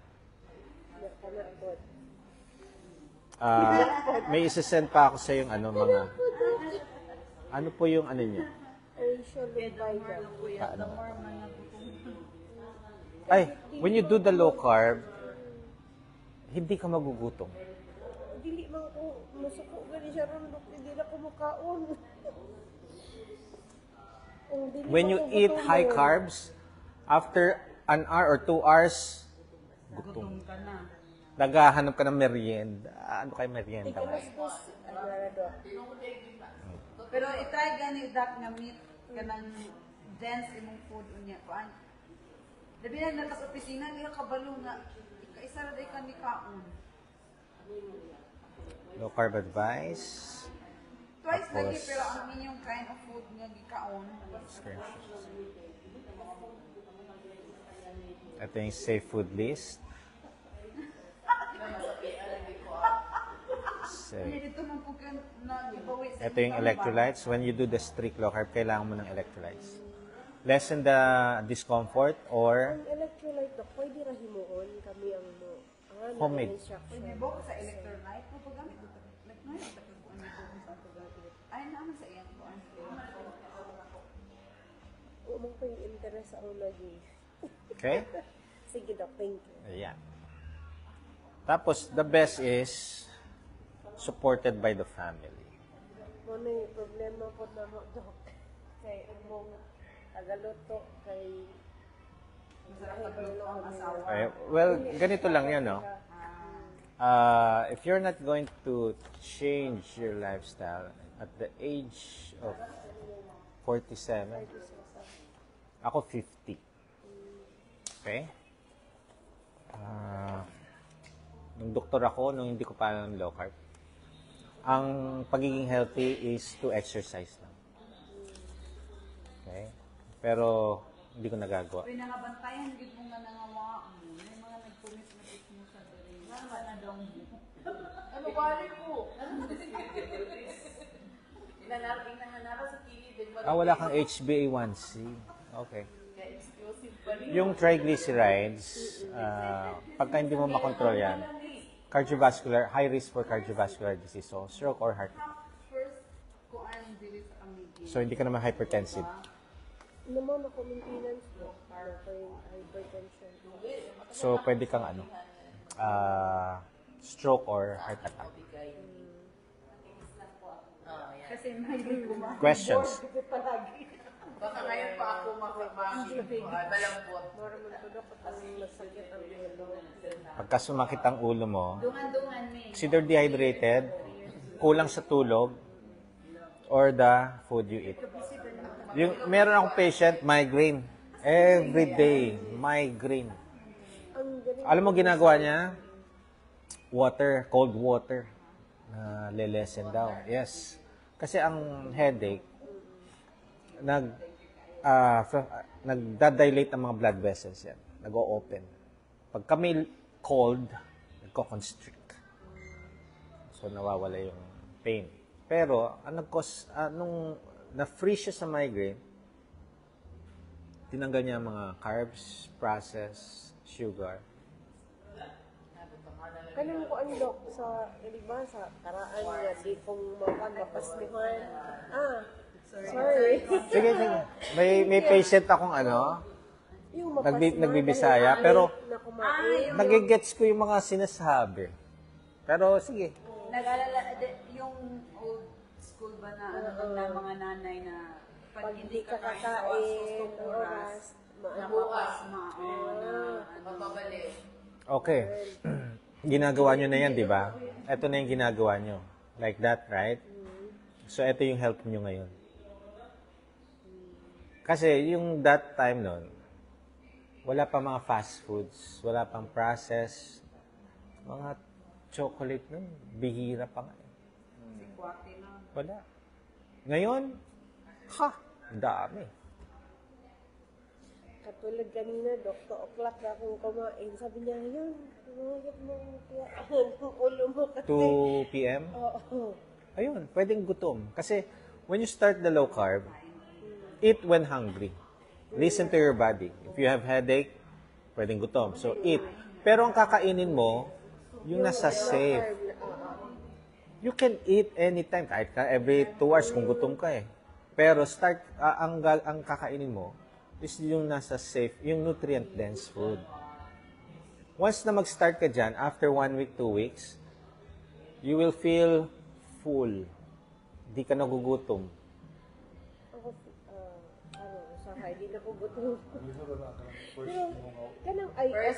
May isa-send pa ako sa yung mga... Ano po yung niyo? When you do the low carb, hindi ka magugutom. Dili man ko musuko gani siya ron, hindi na ko mukaon. When you eat high carbs, after an hour or 2 hours, gutom. Ka na. Naghahanap ka ng merienda. Ano kayo merienda? Pero itry gani dak nga meat kanang dense imong food unya kuan. Labi na nakas opisina niya kabalo nga isa ra day ka ni kaon. Low carb advice. Twice Tapos, lagi pero ang inyong kind of food nga gikaon. Ito yung safe food list. Dito man po ka na giveaway sa Ito yung electrolytes. When you do the strict low carb, kailangan mo ng electrolytes. Lessen the discomfort or Ang electrolyte na pwede ra himuon kami ang homemade. Pwede ba sa electrolyte mo paggamit ito? Like no, ano sa paggamit. Ay naman sa iyang kuan. Umang ko yung interest ako lagi. Okay? Sige doc, thank you. Ayan. Tapos, the best is supported by the family. Ano yung problema ko na mo, doc? Kay umong tagaluto, kay Well, ganito lang yan, no? If you're not going to change your lifestyle, at the age of 47. Ako 50. Okay? Nung doktor ako, nung hindi ko pa alam low carb, ang pagiging healthy is to exercise lang. Okay? Pero, hindi ko nagagawa. Uy, nakabantayan, gid mo nga nangawa mo. May mga nagpumis mo sa diri. Wala na daw mo. Ano bali po? Inanara sa kilid. Wala kang HbA1c. Okay. Exclusive pa rin. Yung triglycerides, pagka hindi mo makontrol yan, cardiovascular, high risk for cardiovascular disease, so stroke or heart attack. First, kuan dili sa amigi. So, hindi ka naman hypertensive. Naman ako maintenance po para kay hypertension. So, pwede kang stroke or heart attack. Kasi may guma. Questions? Baka ngayon pa ako malambot. Normal po daw kapag masakit ang ulo. Pagka sumakit ang ulo mo, Dungan-dungan mi. consider dehydrated, kulang sa tulog, or the food you eat. Meron akong patient, migraine. Every day, migraine. Ang galing. Alam mo ginagawa niya? Water, cold water. Na lelesen daw. Yes. Kasi ang headache, nagdadilate ang mga blood vessels yan. Nag-o-open. Pagka may cold, nagko-constrict. So, nawawala yung pain. Pero, nung na-free siya sa migraine, tinanggal niya ang mga carbs, processed, sugar. Kanang ko ano dok sa iba sa karaan nga di kong mapagpasmihan. Sorry. Sige. May patient akong Yung mapasmihan nagbibisaya, dahil pero na kumain. nagigets ko yung mga sinasabi. Pero sige. Nag-alala, yung old school ba na na mga nanay na Pag hindi ka kakain, oras, bukas mauna. Mababalik. Okay. Ginagawa nyo na yan, di ba? Ito na yung ginagawa nyo. Like that, right? So, ito yung help nyo ngayon. Kasi, yung that time nun, wala pa mga fast foods, wala pang process, mga chocolate nun, bihira pa nga. Wala. Ngayon, dami. Katulad kanina, Dok, 2 o'clock na akong kumain. Sabi niya, yun, tumagap mo ang ulo mo kasi. 2 p.m.? Oo. Ayun, pwedeng gutom. Kasi, when you start the low carb, eat when hungry. Listen to your body. If you have headache, pwedeng gutom. So, eat. Pero ang kakainin mo, yung nasa safe. You can eat anytime, kahit every 2 hours kung gutom ka eh. Pero ang kakainin mo is yung nasa safe, yung nutrient-dense food. Once na mag-start ka dyan, after 1 week, 2 weeks, you will feel full. Di ka nagugutom. Ako, usahay, di na ko gutom. Pero, kanang IF,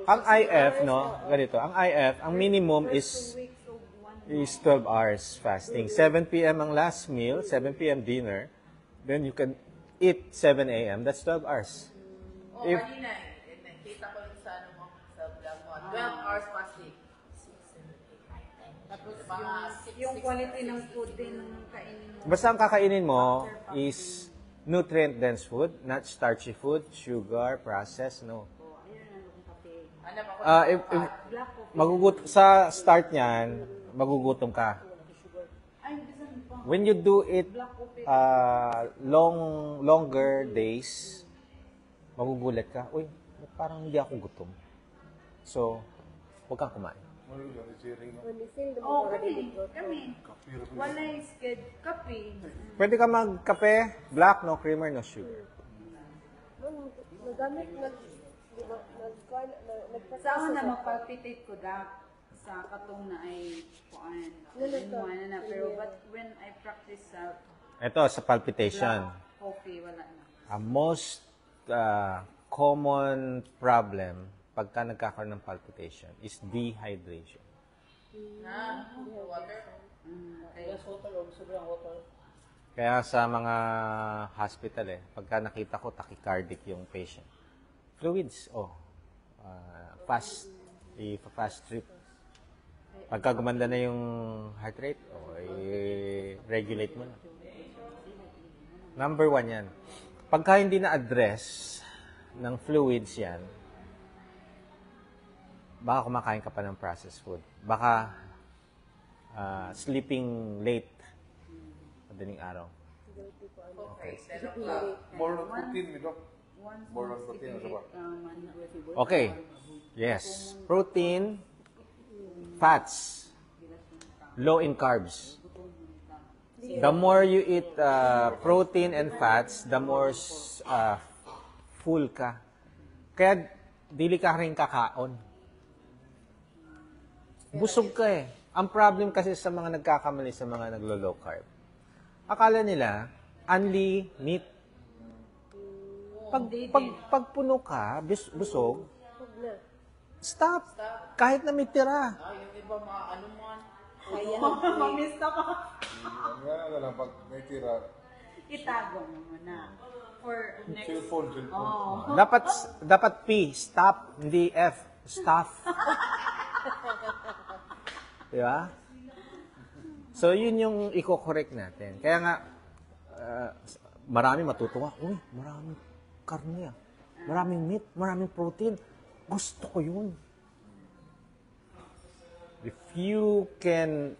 Ang IF, no, ganito, ang IF, ang minimum is 12 hours fasting. 7 p.m. ang last meal, 7 p.m. dinner, then you can eat 7 a.m. That's 12 hours. If, Kanina, nakita ko rin sa sa vlog mo. 12 hours fasting. Tapos Yung quality ng food din kainin mo. basta ang kakainin mo is nutrient-dense food, not starchy food, sugar, processed, no. Sa start niyan, magugutom ka. When you do it longer days, magugulat ka, uy, parang hindi ako gutom. So, huwag kang kumain. Kami. Walay sked kape. Pwede ka magkape, black, no creamer, no sugar. nagamit, Saan na magpalpitate ko sa katong na ay kuan. Na pero but when I practice sa Ito, sa palpitation. coffee wala na. Ang most common problem pagka nagkakaroon ng palpitation is dehydration. water. Less water o sobrang water. Kaya sa mga hospital pagka nakita ko tachycardic yung patient, fluids, fast trip. Pagka gumanda na yung heart rate, i-regulate mo na. Number 1 yan. Pagka hindi na-address ng fluids yan, baka kumakain ka pa ng processed food. Baka sleeping late madaling araw. Okay. More on protein, mi Doc. More on protein, ano ba? Okay. Yes. Protein, fats, low in carbs. The more you eat protein and fats, the more full ka. Kaya dili ka rin kakaon. Busog ka Ang problem kasi sa mga nagkakamali sa mga naglo-low carb, akala nila, only meat. Pag puno ka, busog, stop. Kahit na may tira. Yung iba mga ano man. Mamista pa. Yan na lang, pag may tira, Itago mo muna. For next... cellphone. Dapat P, stop, hindi F, stuff. Di ba? So, yun yung i-correct natin. Kaya nga, marami matutuwa. Uy, maraming karne Maraming meat, maraming protein. Gusto ko yun. If you can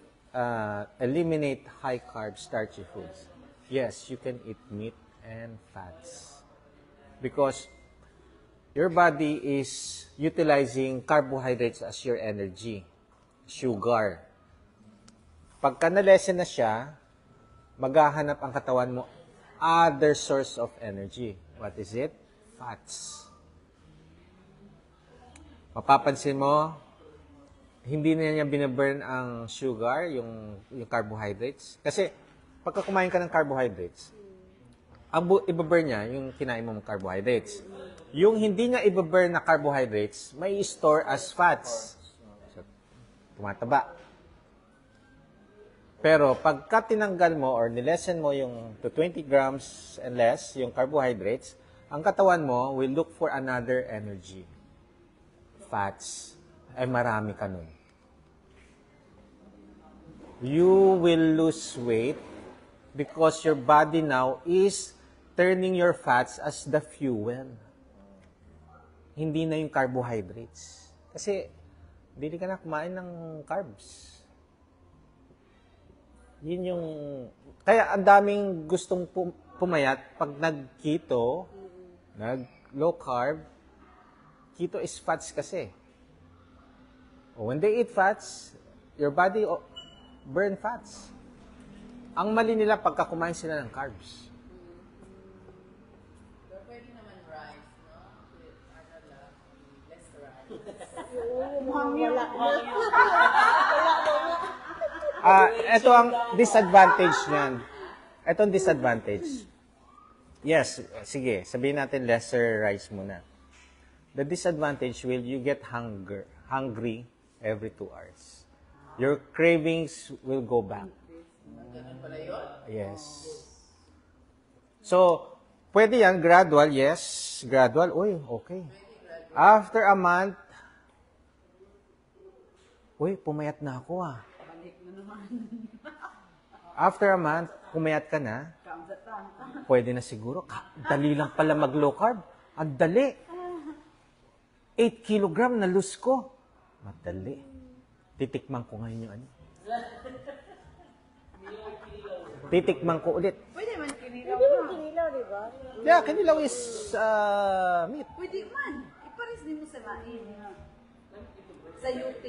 eliminate high-carb, starchy foods, yes, you can eat meat and fats. Because your body is utilizing carbohydrates as your energy. Sugar. Pagka na-lessen na siya, maghahanap ang katawan mo other source of energy. What is it? Fats. Mapapansin mo, hindi na niya binaburn ang sugar, yung carbohydrates. Kasi, pagka kumain ka ng carbohydrates, ang ibaburn niya, yung kinain mo ng carbohydrates. Yung hindi niya ibaburn na carbohydrates, may store as fats. So, tumataba. Pero, pagka tinanggal mo or nilessen mo yung to 20 grams and less, yung carbohydrates, ang katawan mo will look for another energy. Fats. Ay marami ka nun. You will lose weight because your body now is turning your fats as the fuel. Hindi na yung carbohydrates. Kasi, hindi ka na kumain ng carbs. Yun yung... Kaya ang daming gustong pumayat pag nag-keto, nag-low carb, keto is fats kasi. When they eat fats, your body burn fats. Ang mali nila pagka kumain sila ng carbs. Pero pwede naman rice, no? With ano lang, less rice. Ito ang disadvantage niyan. Ito ang disadvantage. Yes, sige, sabihin natin lesser rice muna. The disadvantage will you get hungry every 2 hours. Your cravings will go back. Ganun pala yun? Yes. So, pwede yan, gradual, yes. Gradual, uy, okay. After a month, uy, pumayat na ako After a month, pumayat ka na, pwede na siguro. Dali lang pala mag-low carb. Ang dali. 8 kilogram na lose ko. Madali. Titikman ko ngayon yung ano. Titikman ko ulit. Pwede man kinilaw Pwede mo na. kinilaw, di ba? Yeah, kanilaw is meat. Pwede man. Ipares din mo sa lain. Sa UT.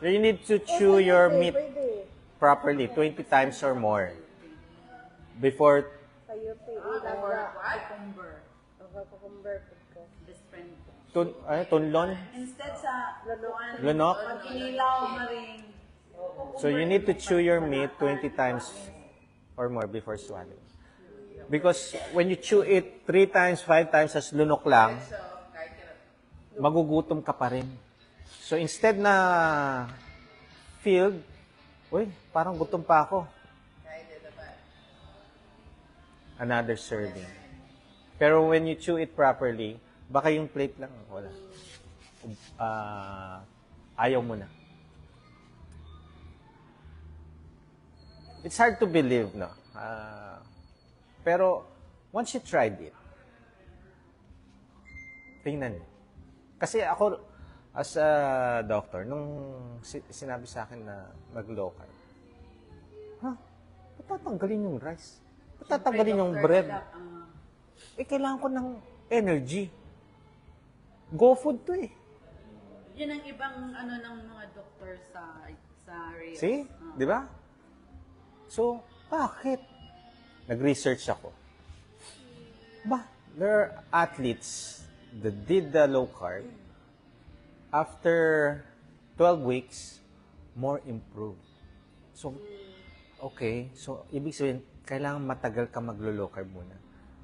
You need to chew your meat Pwede. properly, 20 times or more. Before, Sa UP, Or ilaga. cucumber. Kukumber ko. Best friend ko. tunlon. Instead sa lunuan, Lunok. pag kinilaw na rin. So you need to chew your meat 20 times or more before swallowing. Because when you chew it 3 times, 5 times as lunok lang, magugutom ka pa rin. So instead na filled, Uy, parang gutom pa ako. Kahit na naman. Another serving. Pero when you chew it properly, baka yung plate lang, wala. Ayaw mo na. It's hard to believe, no? Pero, once you tried it, tingnan niyo. Kasi ako, as a doctor, nung sinabi sa akin na mag-low carb, patatanggalin yung rice. Patatanggalin yung bread. Kailangan ko ng energy. Go food to eh. Yun ang ibang ng mga doktor sa Reyes. See? Di ba? So, bakit? Nag-research ako. There are athletes that did the low carb. After 12 weeks, more improved. So, okay. So, ibig sabihin, kailangan matagal ka maglo-low carb muna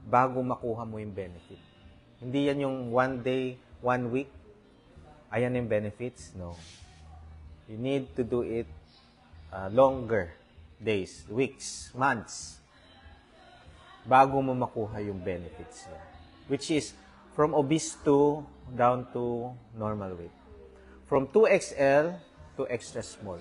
bago makuha mo yung benefit. Hindi yan yung 1 day, 1 week. Ayan yung benefits. No. You need to do it longer days, weeks, months bago mo makuha yung benefits niya. Which is from obese 2 down to normal weight. From 2XL to extra small.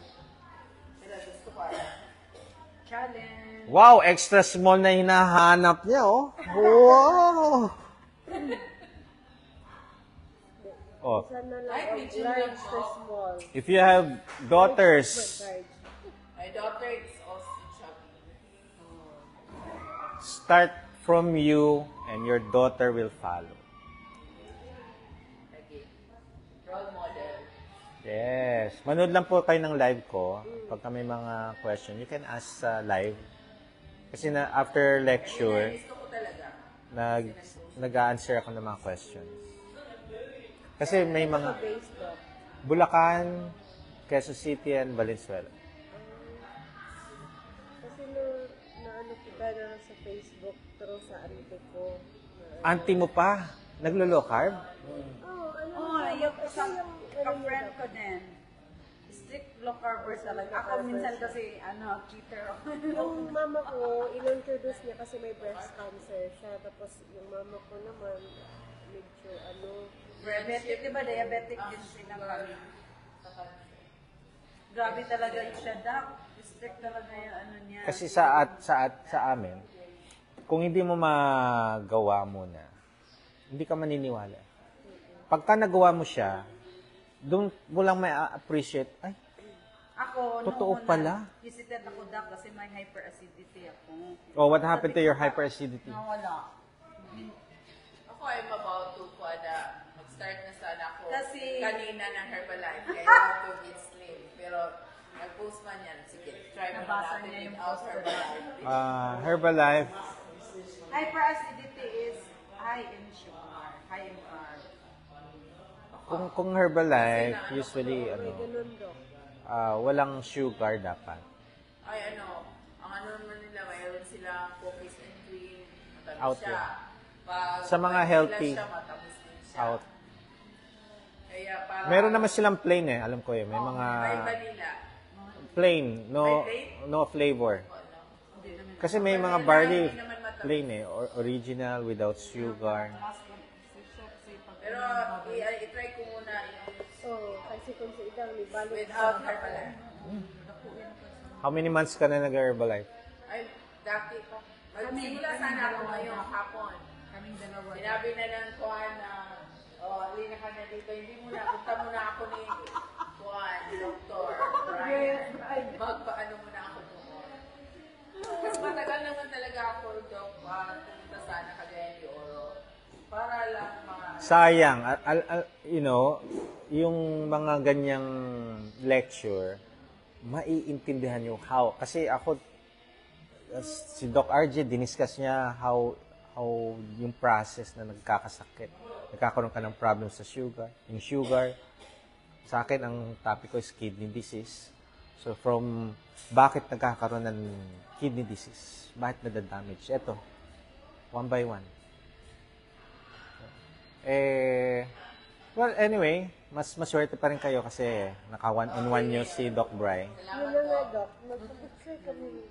Challenge. Wow, extra small na hinahanap niya, oh. Wow! Oh, Sana lang large to small. if you have daughters, Large. My daughter is also chubby. start from you and your daughter will follow. Again. Role model. Yes. Manood lang po kayo ng live ko. Pagka may mga question, you can ask live. Kasi na after lecture, Gusto ko talaga. nag-a-answer ako ng mga questions. Kasi may mga Base doc. Bulacan, Quezon City, and Valenzuela. Kasi na kita na sa Facebook, pero sa auntie ko. Auntie mo pa, naglo-low carb? Yung ka-friend ko din. Strict low carbers talaga. Ako minsan kasi, keeper ako. Yung mama ko, in-introduce niya kasi may breast cancer siya. Tapos yung mama ko naman, medyo Diabetic, di ba? Diabetic din sila kami. Grabe talaga siya, Doc. Strict talaga yung niya. Kasi sa amin, kung hindi mo magawa muna, hindi ka maniniwala. Pagka nagawa mo siya, doon mo lang may appreciate, ay, Ako, totoo nung pala. visited ako, Doc, kasi may hyperacidity ako. Oh, what happened to your hyperacidity? Nawala. Ako I'm about to mag-start na sana ako Kasi- kanina ng Herbalife. Kaya I have to get slim. Pero nag-post man yan. Sige, try mo na Nabasa natin niya yung without post ko. Herbalife. Herbalife, Hyperacidity is high in sugar, high in carb. kung Herbalife, usually, ganun doc. walang sugar dapat. Ay ang naman nila, mayroon silang cookies and cream. Matamis Out siya. yan. Pag Sa mga vanilla healthy, siya, matamis din siya. Out. Kaya para, Meron naman silang plain eh, alam ko eh. May mga may vanilla. plain, no May plain? no flavor. Kasi may mga barley plain eh, or original without sugar. Pero i-try ko muna yung Kasi kung sa idang may balik without Herbalife. How many months ka na nag-Herbalife? Ay, dati pa. Magsimula sana ako ngayong hapon. Kaming dalawa. Sinabi na ng Kuan na, alina ka na dito. Hindi muna, punta muna ako ni Kuan, Doktor Brian. Magpaano muna ako doon. Mas matagal naman talaga ako, Dok, pumunta sana Cagayan de Oro. Para lang mga... Sayang, yung mga ganyang lecture, maiintindihan yung how. Kasi ako, si Doc RJ, diniscuss niya how yung process na nagkakasakit. Nagkakaroon ka ng problem sa sugar. Yung sugar, sa akin, ang topic ko is kidney disease. So, from bakit nagkakaroon ng kidney disease? Bakit nadadamage? Ito, one by one. Well, anyway, mas maswerte pa rin kayo kasi naka one-on-one nyo si Doc Bry. Yun na nga, Doc. Magpapicture kami.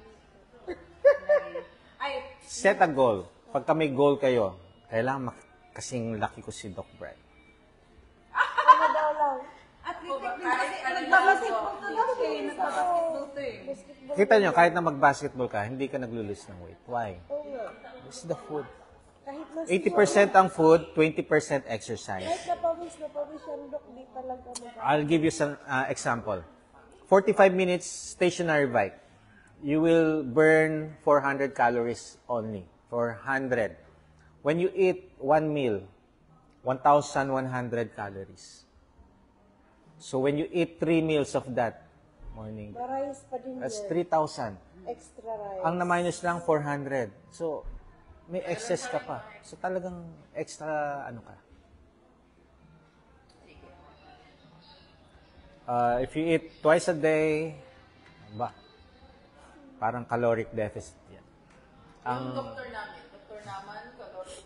Ay, Set a goal. Pagka may goal kayo, kailangan kasing laki ko si Doc Bry. Ano daw lang? At least, kahit ano nagbabasketball to daw eh. Nagbabasketball to eh. Basketball. Kita nyo, kahit na mag-basketball ka, hindi ka nag-lose ng weight. Why? Oo nga. It's the food. Kahit na 80% ang food, 20% exercise. Kahit napawis yan, Doc, di talaga I'll give you some example. 45 minutes stationary bike. You will burn 400 calories only. 400. When you eat one meal, 1,100 calories. So when you eat 3 meals of that morning, rice pa din that's yan. 3,000. Extra rice. Ang na-minus lang 400. So may excess ka pa. So talagang extra ano ka. If you eat twice a day, parang caloric deficit yan. yung doktor naman, caloric,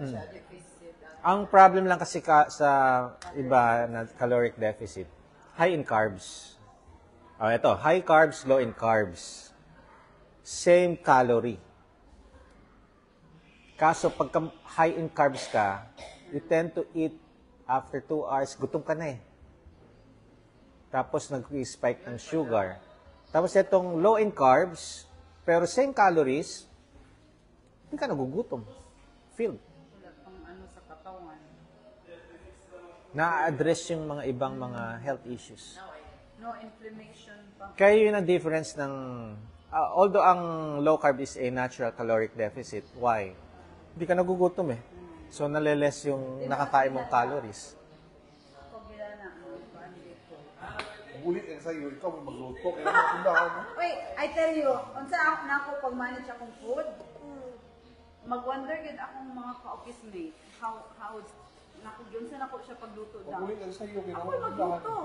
siya, deficit. Ang problem lang kasi sa iba na caloric deficit, high in carbs. Ito, high carbs, low in carbs. Same calorie. Kaso pagka high in carbs ka, you tend to eat after 2 hours, gutom ka na eh. Tapos nag-spike ng sugar. Tapos itong low in carbs, pero same calories, hindi ka nagugutom. Filled. Wala pang ano sa katawan. Na-address yung mga ibang mga health issues. No inflammation pa. Kaya yun ang difference ng... although ang low carb is a natural caloric deficit, why? Hindi ka nagugutom eh. So, naliless yung nakakain mong calories. Ako gila na, paano dito. Ulit yan sa'yo, ikaw may magluto. Kaya mapundahan mo. Wait, I tell you, unsa ako na ako pag-manage akong food, mag-wonder yun akong mga ka-office mate, how yun sa nako siya pagluto daw. Ulit yan sa'yo, kaya Ako magluto.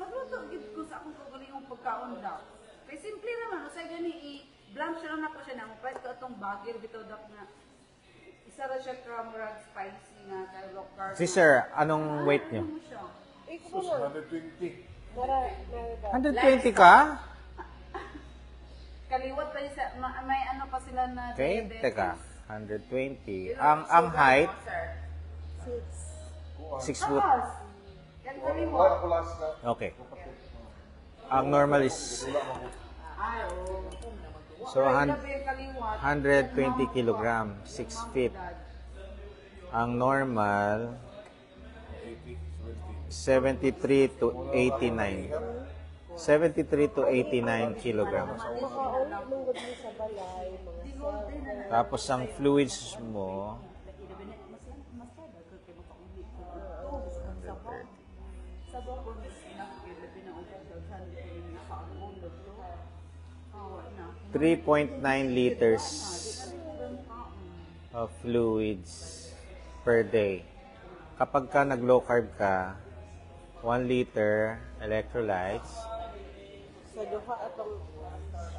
Magluto, gid ko sa akong kaugalingong pagkaon daw. Kaya simple naman, usay gani i-blank siya lang nako siya na, mapahit ko itong bagir, bitaw dak na, isa ra siya murag spicy nga, kay low carb. Sister, anong weight nyo? Ano siya? Ikaw Sus, mo. 120. Nara. 120 ka? Kaliwat pa sa, may ano pa sila na Okay, diabetes. teka. 120. Ang height, Sir, 6 foot. Taas. Yan Wala kaliwat. ko last na. Okay. Ang normal is Ay, oo. so Labi yung kaliwat. 120 kilogram, 6 feet. Ang normal 73 to 89. 73 to 89 kilograms. Makauli mong good mo sa balay, mga cell. Tapos ang fluids mo, Sabaw ko mas inakit, labi na ugat daw sa nakaangulog to. Awa na. 3.9 liters of fluids per day. Kapag ka nag-low carb ka, 1 liter electrolytes Sa duha atong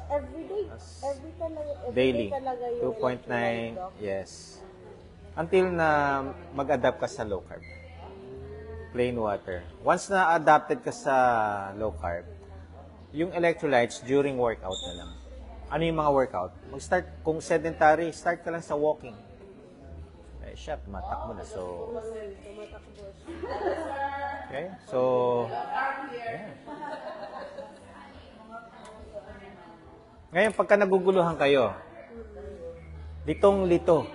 everyday, daily. talaga yung 2.9, electrolyte, Doc. yes. Until na mag-adapt ka sa low carb. Plain water. Once na adapted ka sa low carb, yung electrolytes during workout na lang. Ano yung mga workout? Mag-start, kung sedentary, start ka lang sa walking. Eh, siya, tumatakbo na. So, Tumatakbo. okay? So, yeah. Ngayon, pagka naguguluhan kayo, litong-lito,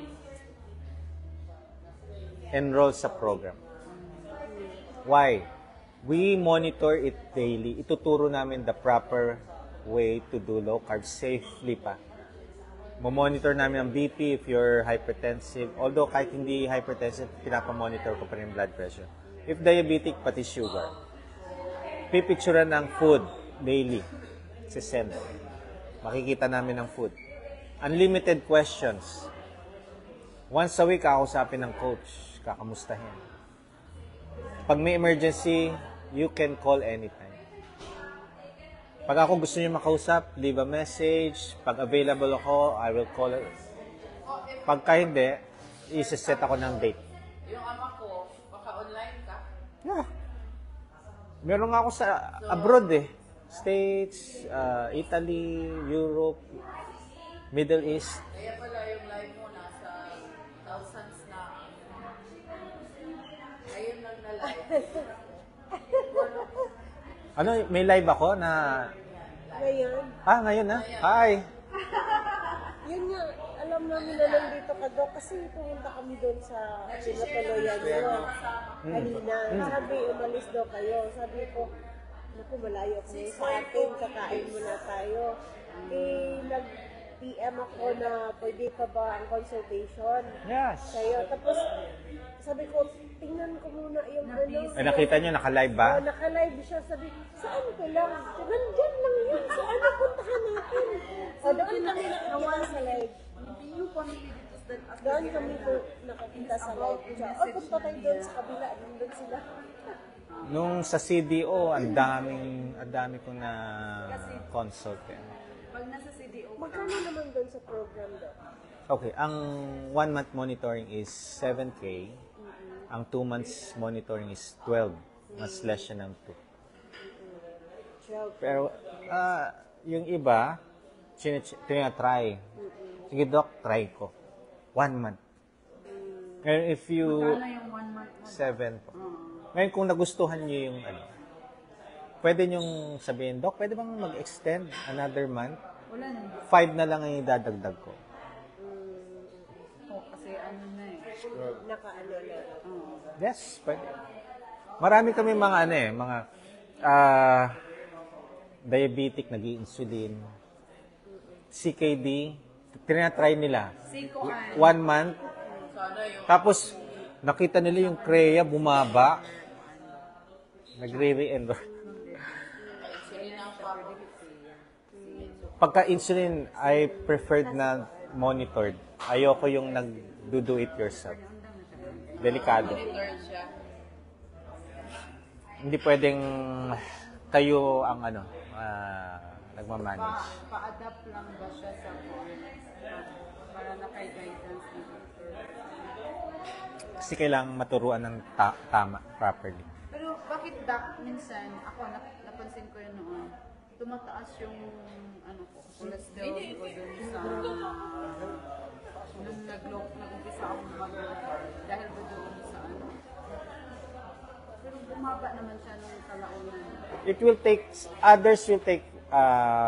enroll sa program. Why? We monitor it daily. Ituturo namin the proper way to do low carb safely pa. Monitor namin ang BP if you're hypertensive. Although kahit hindi hypertensive, pinapamonitor ko pa rin blood pressure. If diabetic, pati sugar. Pipicturean ang food daily. Sisend. Makikita namin ang food. Unlimited questions. Once a week, kakausapin ng coach. Kakamustahin. Pag may emergency, you can call anytime. Pag ako gusto niyo makausap, leave a message. Pag available ako, I will call it. Pagka hindi, isa-set ako ng date. yung ama ko, baka online ka. Yeah. Meron nga ako sa abroad eh. States, Italy, Europe, Middle East. Kaya pala yung live mo nasa thousands na. Ayun lang na live. Ano, may live ako na... Ngayon, Ngayon na? Hi! yun nga, alam namin na nandito ka, Dok, kasi pumunta kami doon sa pinatuloyan nyo. Kanina, sabi, umalis daw kayo. Sabi ko, naku, malayo kami sa atin, kakain muna tayo. Nag-PM ako na pwede pa ba ang consultation Yes. sa'yo. Tapos, sabi ko, tingnan ko muna yung ano. Ay, nakita nyo, naka-live ba? Oh, naka-live siya. Sabi, saan ka lang? Nandyan lang yun. Saan puntahan natin? So, doon kami nakikita sa live. Yung family dito sa Doon kami po nakakita sa live. Oh, punta tayo doon sa kabila. Nandun sila. Nung sa CDO, ang dami ko na consult. Pag nasa CDO, Magkano naman doon sa program doon? Okay, ang 1 month monitoring is 7K. Ang 2 months monitoring is 12. Mas less siya ng 2. 12. Pero, yung iba, tinatry. Sige, Doc, try ko. 1 month. Ngayon, if you... ano yung 1 month mo? 7 po. Ngayon, kung nagustuhan nyo yung pwede nyong sabihin, Doc, pwede bang mag-extend another month? Wala na. 5 na lang ang idadagdag ko. Kasi ano na eh. Naka-ano na. Yes, pwede. Marami kami mga mga diabetic, nag-insulin, CKD, tinatry nila. 1 month. Tapos, nakita nila yung CREA bumaba. Nagre-re-enroll. Pagka-insulin, I preferred na monitored. Ayoko yung nag-do it yourself. Delikado. Hindi pwedeng kayo ang nagmamanage. Pa-adapt lang ba siya sa para na kay guidance ni doctor? Kasi kailangan maturuan ng tama, properly. Pero bakit minsan, ako napansin ko yun noon, tumataas yung cholesterol ko dun sa nung nag-umpisa akong dahil ba doon sa pero bumaba naman siya nung kalaunan. It will take, others will take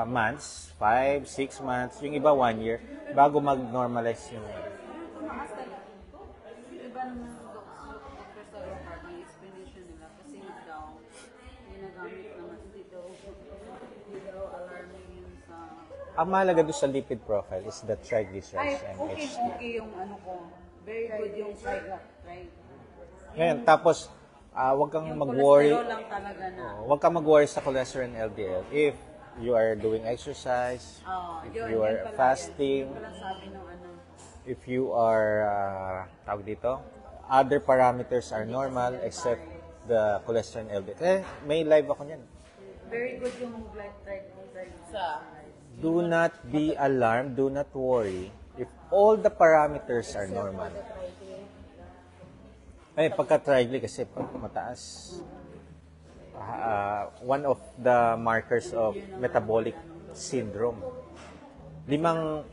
months, 5, 6 months, yung iba 1 year, bago mag-normalize yung Tumaas talaga. Iba naman doctor sa local, may explanation nila kasi daw, ginagamit naman hindi daw alarming yun sa... ang mahalaga doon sa lipid profile is the triglycerides and okay HDL. yung ko. Very good yung right? Ngayon, tapos, huwag kang Yung mag-worry. cholesterol lang talaga na. Huwag kang mag-worry sa cholesterol and LDL. If you are doing exercise, if you are fasting, Yun pala sabi nung if you are, tawag dito, other parameters are normal except the cholesterol and LDL. May live ako niyan. very good yung blood triglycerides. Do not be alarmed, do not worry if all the parameters are normal. Ay, pagka-trigly kasi pag mataas, one of the markers of metabolic syndrome. Limang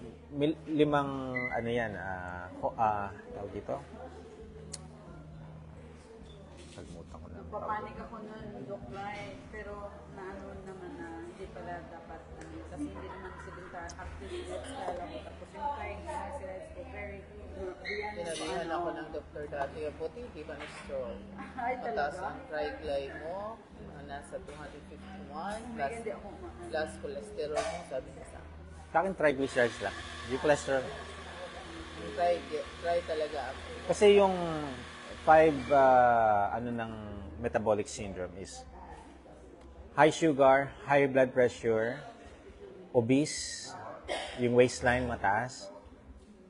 ano yan, tawag dito? Pagmutan ko na. Papanik ako nun, Doc Lai, pero naano naman na hindi pala dapat kasi hindi naman sedentary active lifestyle ako. Tapos yung triglycerides ko very Sinabihan ako ng doktor dati, buti di ba na-strong? Ay, Mataas talaga? ang trigly mo, nasa 251, plus cholesterol mo, sabi niya sa akin. Sa akin, triglycerides lang. Yung cholesterol. Try talaga ako. Kasi yung 5 ng metabolic syndrome is high sugar, high blood pressure, obese, yung waistline mataas.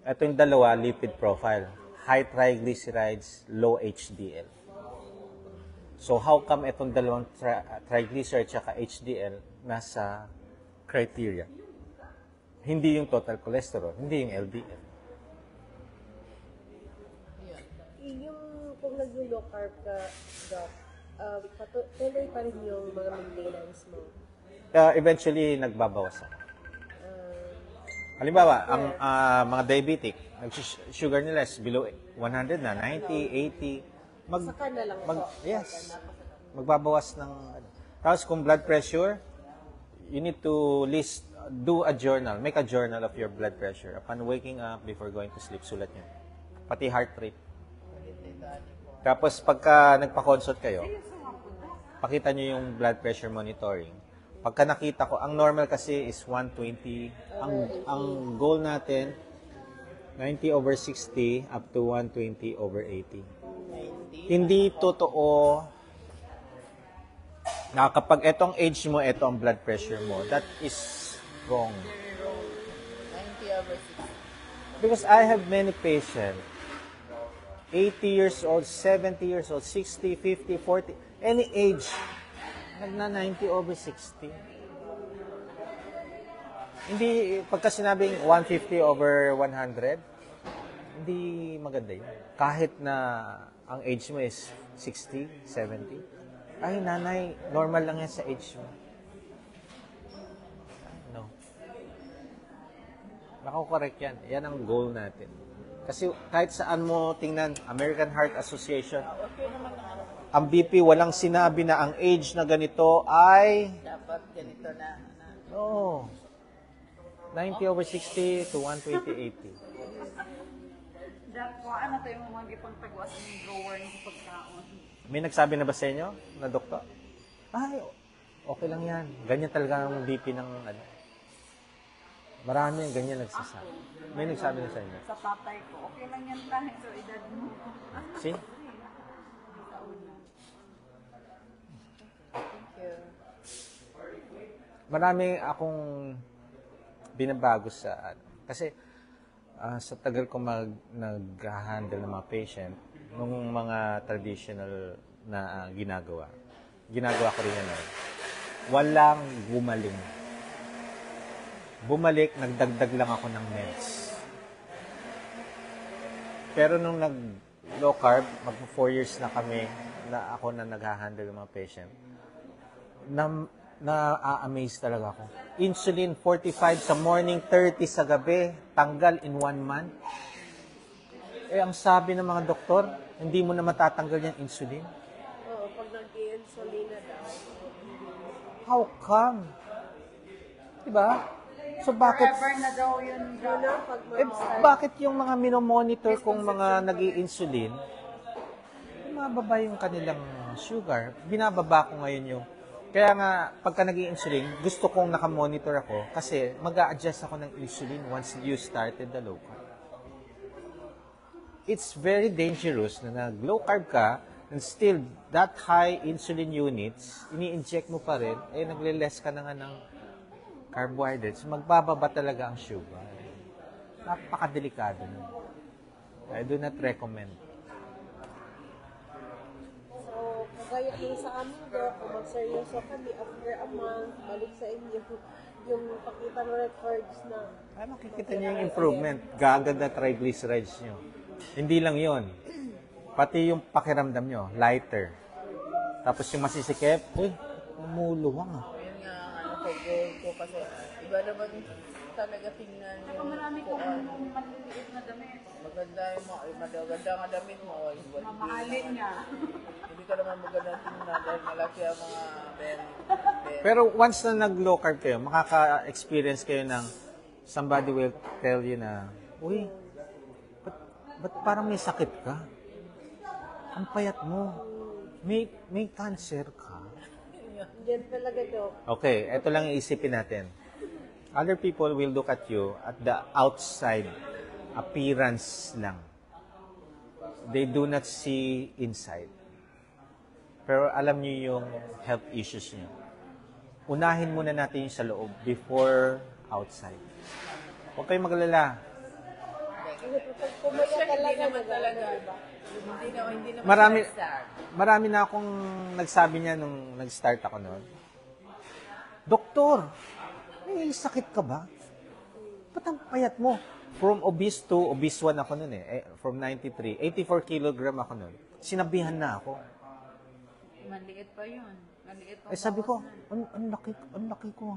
Ito yung dalawa, lipid profile. High triglycerides, low HDL. So how come itong dalawang triglycerides at HDL nasa criteria? Hindi yung total cholesterol, hindi yung LDL. Yung kung nag-low carb ka, Doc, tuloy pa rin yung mga maintenance mo. Eventually, nagbabawas ako. Halimbawa, ang mga diabetic, sugar nila is below 100 na, 90, 80. Saka na lang po. Yes. Magbabawas ng... Tapos kung blood pressure, you need to do a journal. Make a journal of your blood pressure. Upon waking up, before going to sleep, sulat nyo. Pati heart rate. Tapos pagka nagpa-consult kayo, pakita nyo yung blood pressure monitoring. Pagka nakita ko, ang normal kasi is 120. Ang goal natin, 90/60 up to 120/80. Hindi totoo na kapag etong age mo, eto ang blood pressure mo. That is wrong. 90/60. Because I have many patients, 80 years old, 70 years old, 60, 50, 40, any age, nagna 90/60. Hindi, pagka sinabing 150/100, hindi maganda yun. Kahit na ang age mo is 60, 70, ay nanay, normal lang yan sa age mo. No. Nako-correct yan. Yan ang goal natin. Kasi kahit saan mo tingnan, American Heart Association, ang BP walang sinabi na ang age na ganito ay... Dapat ganito na. No. 90/60 to 120/80. Dako, ano tayo mga gipang tagwas ng drawer ng pagkaon. May nagsabi na ba sa inyo na doktor? Ay, okay lang yan. Ganyan talaga ang BP ng ano. Marami yung ganyan nagsasabi. May nagsabi na sa inyo. Sa tatay ko, okay lang yan tayo sa edad mo. See? Thank you. Marami akong binabago sa ano. Kasi sa tagal ko nag-handle ng mga patient, nung mga traditional na ginagawa ko rin yan. Walang gumaling. Bumalik, nagdagdag lang ako ng meds. Pero nung nag-low carb, mag-4 years na kami na ako na nag-handle ng mga patient, na-amaze talaga ako. Insulin, 45 sa morning, 30 sa gabi, tanggal in 1 month. Eh, ang sabi ng mga doktor, hindi mo na matatanggal yung insulin. Oo, pag nag-insulin na daw. How come? Diba? So, bakit... Forever na daw yun. Yun na, pag bakit yung mga minomonitor kong mga nag-i-insulin, mababa yung kanilang sugar? Binababa ko ngayon yung... Kaya nga, pagka nag-i-insulin, gusto kong nakamonitor ako kasi mag-a-adjust ako ng insulin once you started the low carb. It's very dangerous na nag-low carb ka and still that high insulin units, ini-inject mo pa rin, eh nagle-less ka na nga ng carbohydrates, magbababa talaga ang sugar. Napakadelikado na. I do not recommend. So, kagaya ng sa amin doon, kung mag-seryoso kami, after a month, balik sa inyo, yung pakita ng records na... Ay, makikita niyo yung improvement. Gaganda triglycerides niyo. Hindi lang yon, pati yung pakiramdam nyo, lighter. Tapos yung masisikip, umuluwang ah. Yun nga ang goal ko kasi iba naman talaga tingnan Saka marami kong maliliit na damit. maganda yung maganda nga damit mo. Mamahalin niya. Hindi ka naman maganda tingnan dahil malaki ang mga very. Pero once na nag-low carb kayo, makaka-experience kayo ng somebody will tell you na, uy, ba't parang may sakit ka? Ang payat mo. May cancer ka. Yan talaga, Dok. Okay, eto lang iisipin natin. Other people will look at you at the outside appearance lang. They do not see inside. Pero alam niyo yung health issues niyo. Unahin muna natin yung sa loob before outside. Huwag kayong maglala. Kumaya Hindi talaga, naman talaga. Hindi naman Marami na akong nagsabi niya nung nag-start ako noon. Doktor, may sakit ka ba? Ba't ang payat mo? From obese to obese 1 ako noon eh. From 93, 84 kilogram ako noon. Sinabihan na ako. maliit pa yun. Maliit pa. Eh sabi ko, ang laki ko.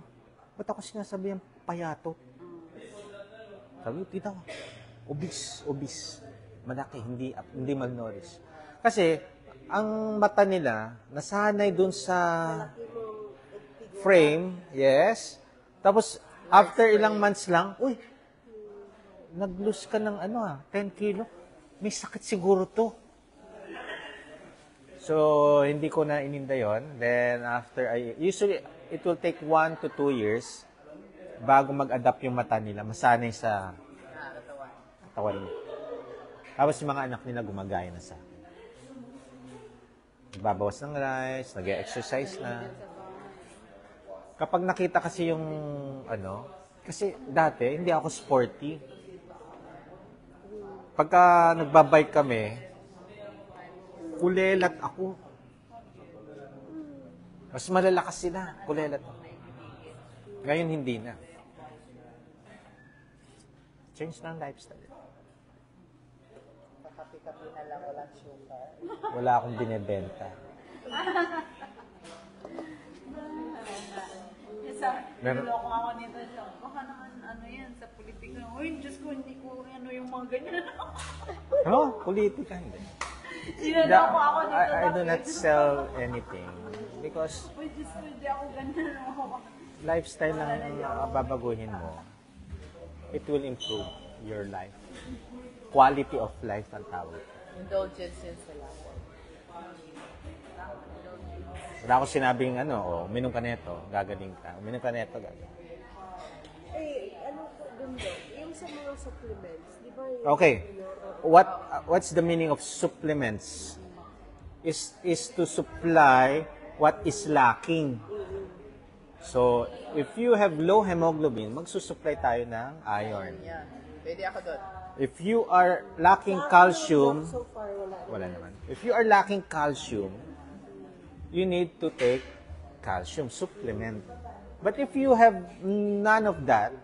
Ba't ako sinasabi yung payatot? Sabi ko, tita, obese. Malaki, hindi malnourished. Kasi, ang mata nila, nasanay dun sa frame, yes. Tapos, after ilang months lang, uy, nag-lose ka ng 10 kilo. May sakit siguro to. So, hindi ko na ininda yon. Then, usually, it will take 1 to 2 years bago mag-adapt yung mata nila. Masanay sa katawan nila. Tapos yung mga anak nila gumagaya na sa akin. Nagbabawas ng rice, nag-exercise na. Kapag nakita kasi yung kasi dati, hindi ako sporty. Pagka nagbabike kami, kulelat ako. Mas malalakas sila, kulelat ako. Ngayon, hindi na. Change ng lifestyle. Kapi-kapi na lang, walang sugar. Wala akong binebenta. Meron- Niloko ako nito. Baka naman yan sa politika. Uy, Diyos ko, hindi ko yung mga ganyan. Politika, hindi. Niloko ako nito. I do not sell anything because Uy, Diyos ko, hindi ako ganyan. lifestyle lang ang babaguhin mo. It will improve your life. Quality of life ang tawag. Indulgence yun sa lahat. Wala ako sinabing uminom ka neto, gagaling ka. Uminom ka neto, gagaling. Ano po dun daw? Yung sa mga supplements, di ba yung... Okay. What's the meaning of supplements? Is to supply what is lacking. So, if you have low hemoglobin, magsusupply tayo ng iron. Yan. Pwede ako doon. If you are lacking calcium, So far, wala. wala naman. If you are lacking calcium, you need to take calcium supplement. But if you have none of that,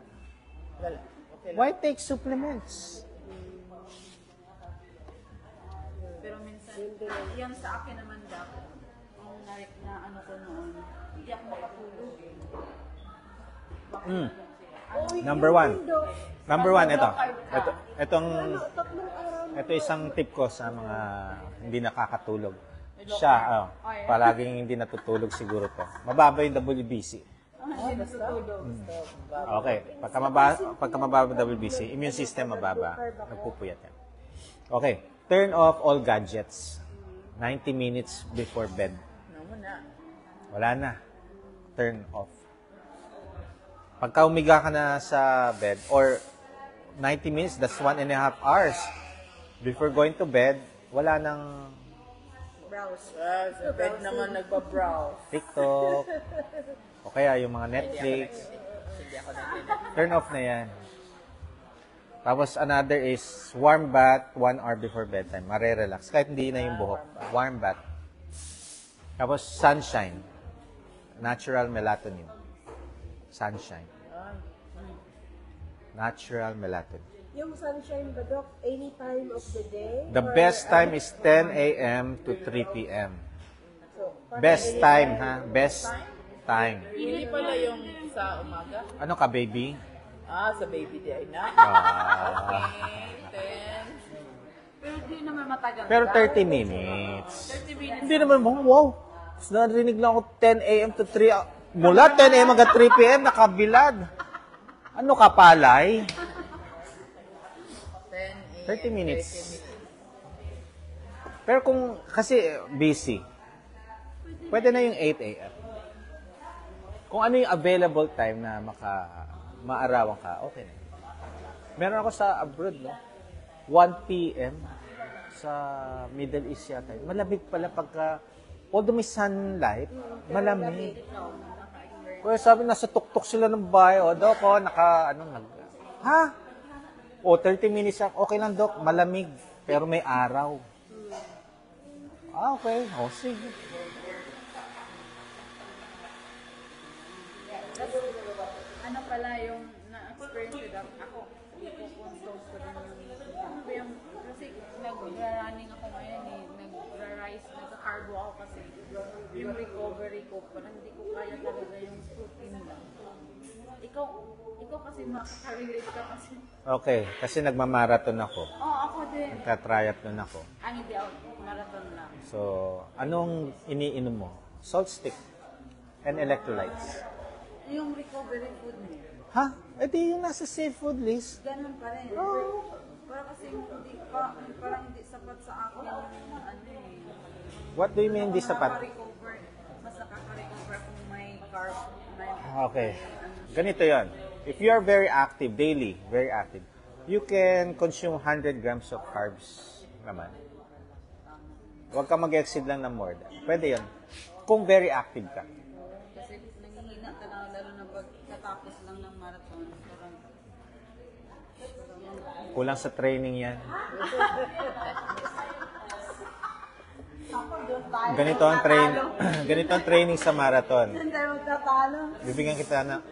Wala. Okay lang. why take supplements? Pero minsan, yan sa akin naman dapat. Yung na ko noon, hindi ako makatulog eh. Number one. Number one, ito. Tatlong araw Ito isang tip ko sa mga hindi nakakatulog. Siya, palaging hindi natutulog siguro to. Mababa yung WBC. Okay. Pagka mababa WBC, immune system mababa. Nagpupuyat yan. Okay. Turn off all gadgets. 90 minutes before bed. Ano mo na? Wala na. Turn off. Pagka umiga ka na sa bed, or 90 minutes, that's 1.5 hours. Before going to bed, wala nang browse. Sa bed naman nagpa-browse. TikTok, o kaya yung mga Netflix. Hindi ako natin. Turn off na yan. Tapos another is warm bath 1 hour before bedtime. Mare-relax. Kahit hindi na yung buhok. Warm bath. Tapos sunshine. Natural melatonin. Sunshine. Natural melatonin. Yung sunshine ba, Doc, any time of the day? The best time is 10 a.m. to 3 p.m. So, Best time, ha? Best time. Hindi pala yung sa umaga. Ano ka, baby? Sa baby day na. Ah, Okay, 10. Pero di naman matagal. pero 30 minutes. 30 minutes. Hindi naman, wow. Tapos narinig lang ako 10 a.m. to 3 mula 10 a.m. hanggang 3 p.m. nakabilad. Ano ka, palay? 30 minutes. Pero kung, kasi busy, pwede na yung 8 a.m. Kung ano yung available time na maarawan ka, okay na. Meron ako sa abroad, no? 1 p.m. sa Middle East yata. Malamig pala pagka, although may sunlight, malamig. Kaya sabi, nasa tuktok sila ng bahay, Dok, ha? 30 minutes, okay lang, Dok, malamig, pero may araw. Okay, sige. Ano pala yung na-experience ko daw, ako, consult ko rin kasi nag-running ako ngayon nag-rise, nagka-carbo ako kasi. yung recovery ko, parang hindi ko kaya talaga yung protein lang. Ikaw kasi makaka-relate ka kasi. Okay, kasi nagmamarathon ako. Ako din. Nagka-triathlon ako. Hindi ako, marathon lang. So, anong iniinom mo? Salt stick and electrolytes. Yung recovery food mo, Ha? Eh di yung nasa safe food list. ganun pa rin. Para kasi parang hindi sapat sa akin yung What do you mean di sapat? Nakaka-recover. Mas nakaka-recover kung may carb. Okay. Ganito yon. If you are very active, daily, very active, you can consume 100 grams of carbs naman. Huwag ka mag-exceed lang ng more than. Pwede yon. Kung very active ka. Kasi nangihina ka na, lalo na pagkatapos lang ng marathon. Parang Kulang sa training yan. Ganito ang ganito ang training sa marathon. Doon tayo magtatalo. Bibigyan kita na,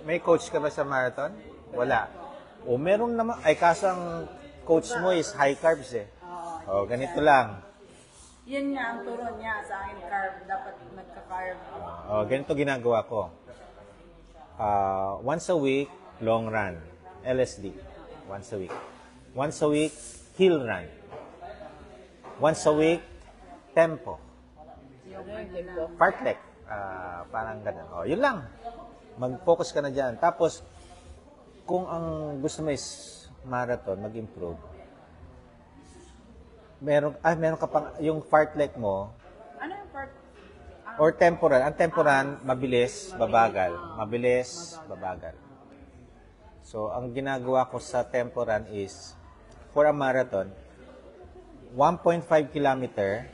may coach ka ba sa marathon? Wala. O meron naman, ay kasang coach mo is high carbs eh. O, ganito lang. Yun nga ang turo niya sa akin, carb. Dapat nagka-carb. O, ganito ginagawa ko. Once a week, long run. LSD. Once a week. Once a week, hill run. Once a week, tempo. Fartlek. Parang ganun. O, yun lang. Mag-focus ka na dyan. Tapos, kung ang gusto mo is marathon, mag-improve. Meron ka pang, yung fartlek mo, Ano yung part? or temporal. Ang temporal, mabilis, babagal. Mabilis, babagal. So, ang ginagawa ko sa temporal is, for a marathon, 1.5 kilometer,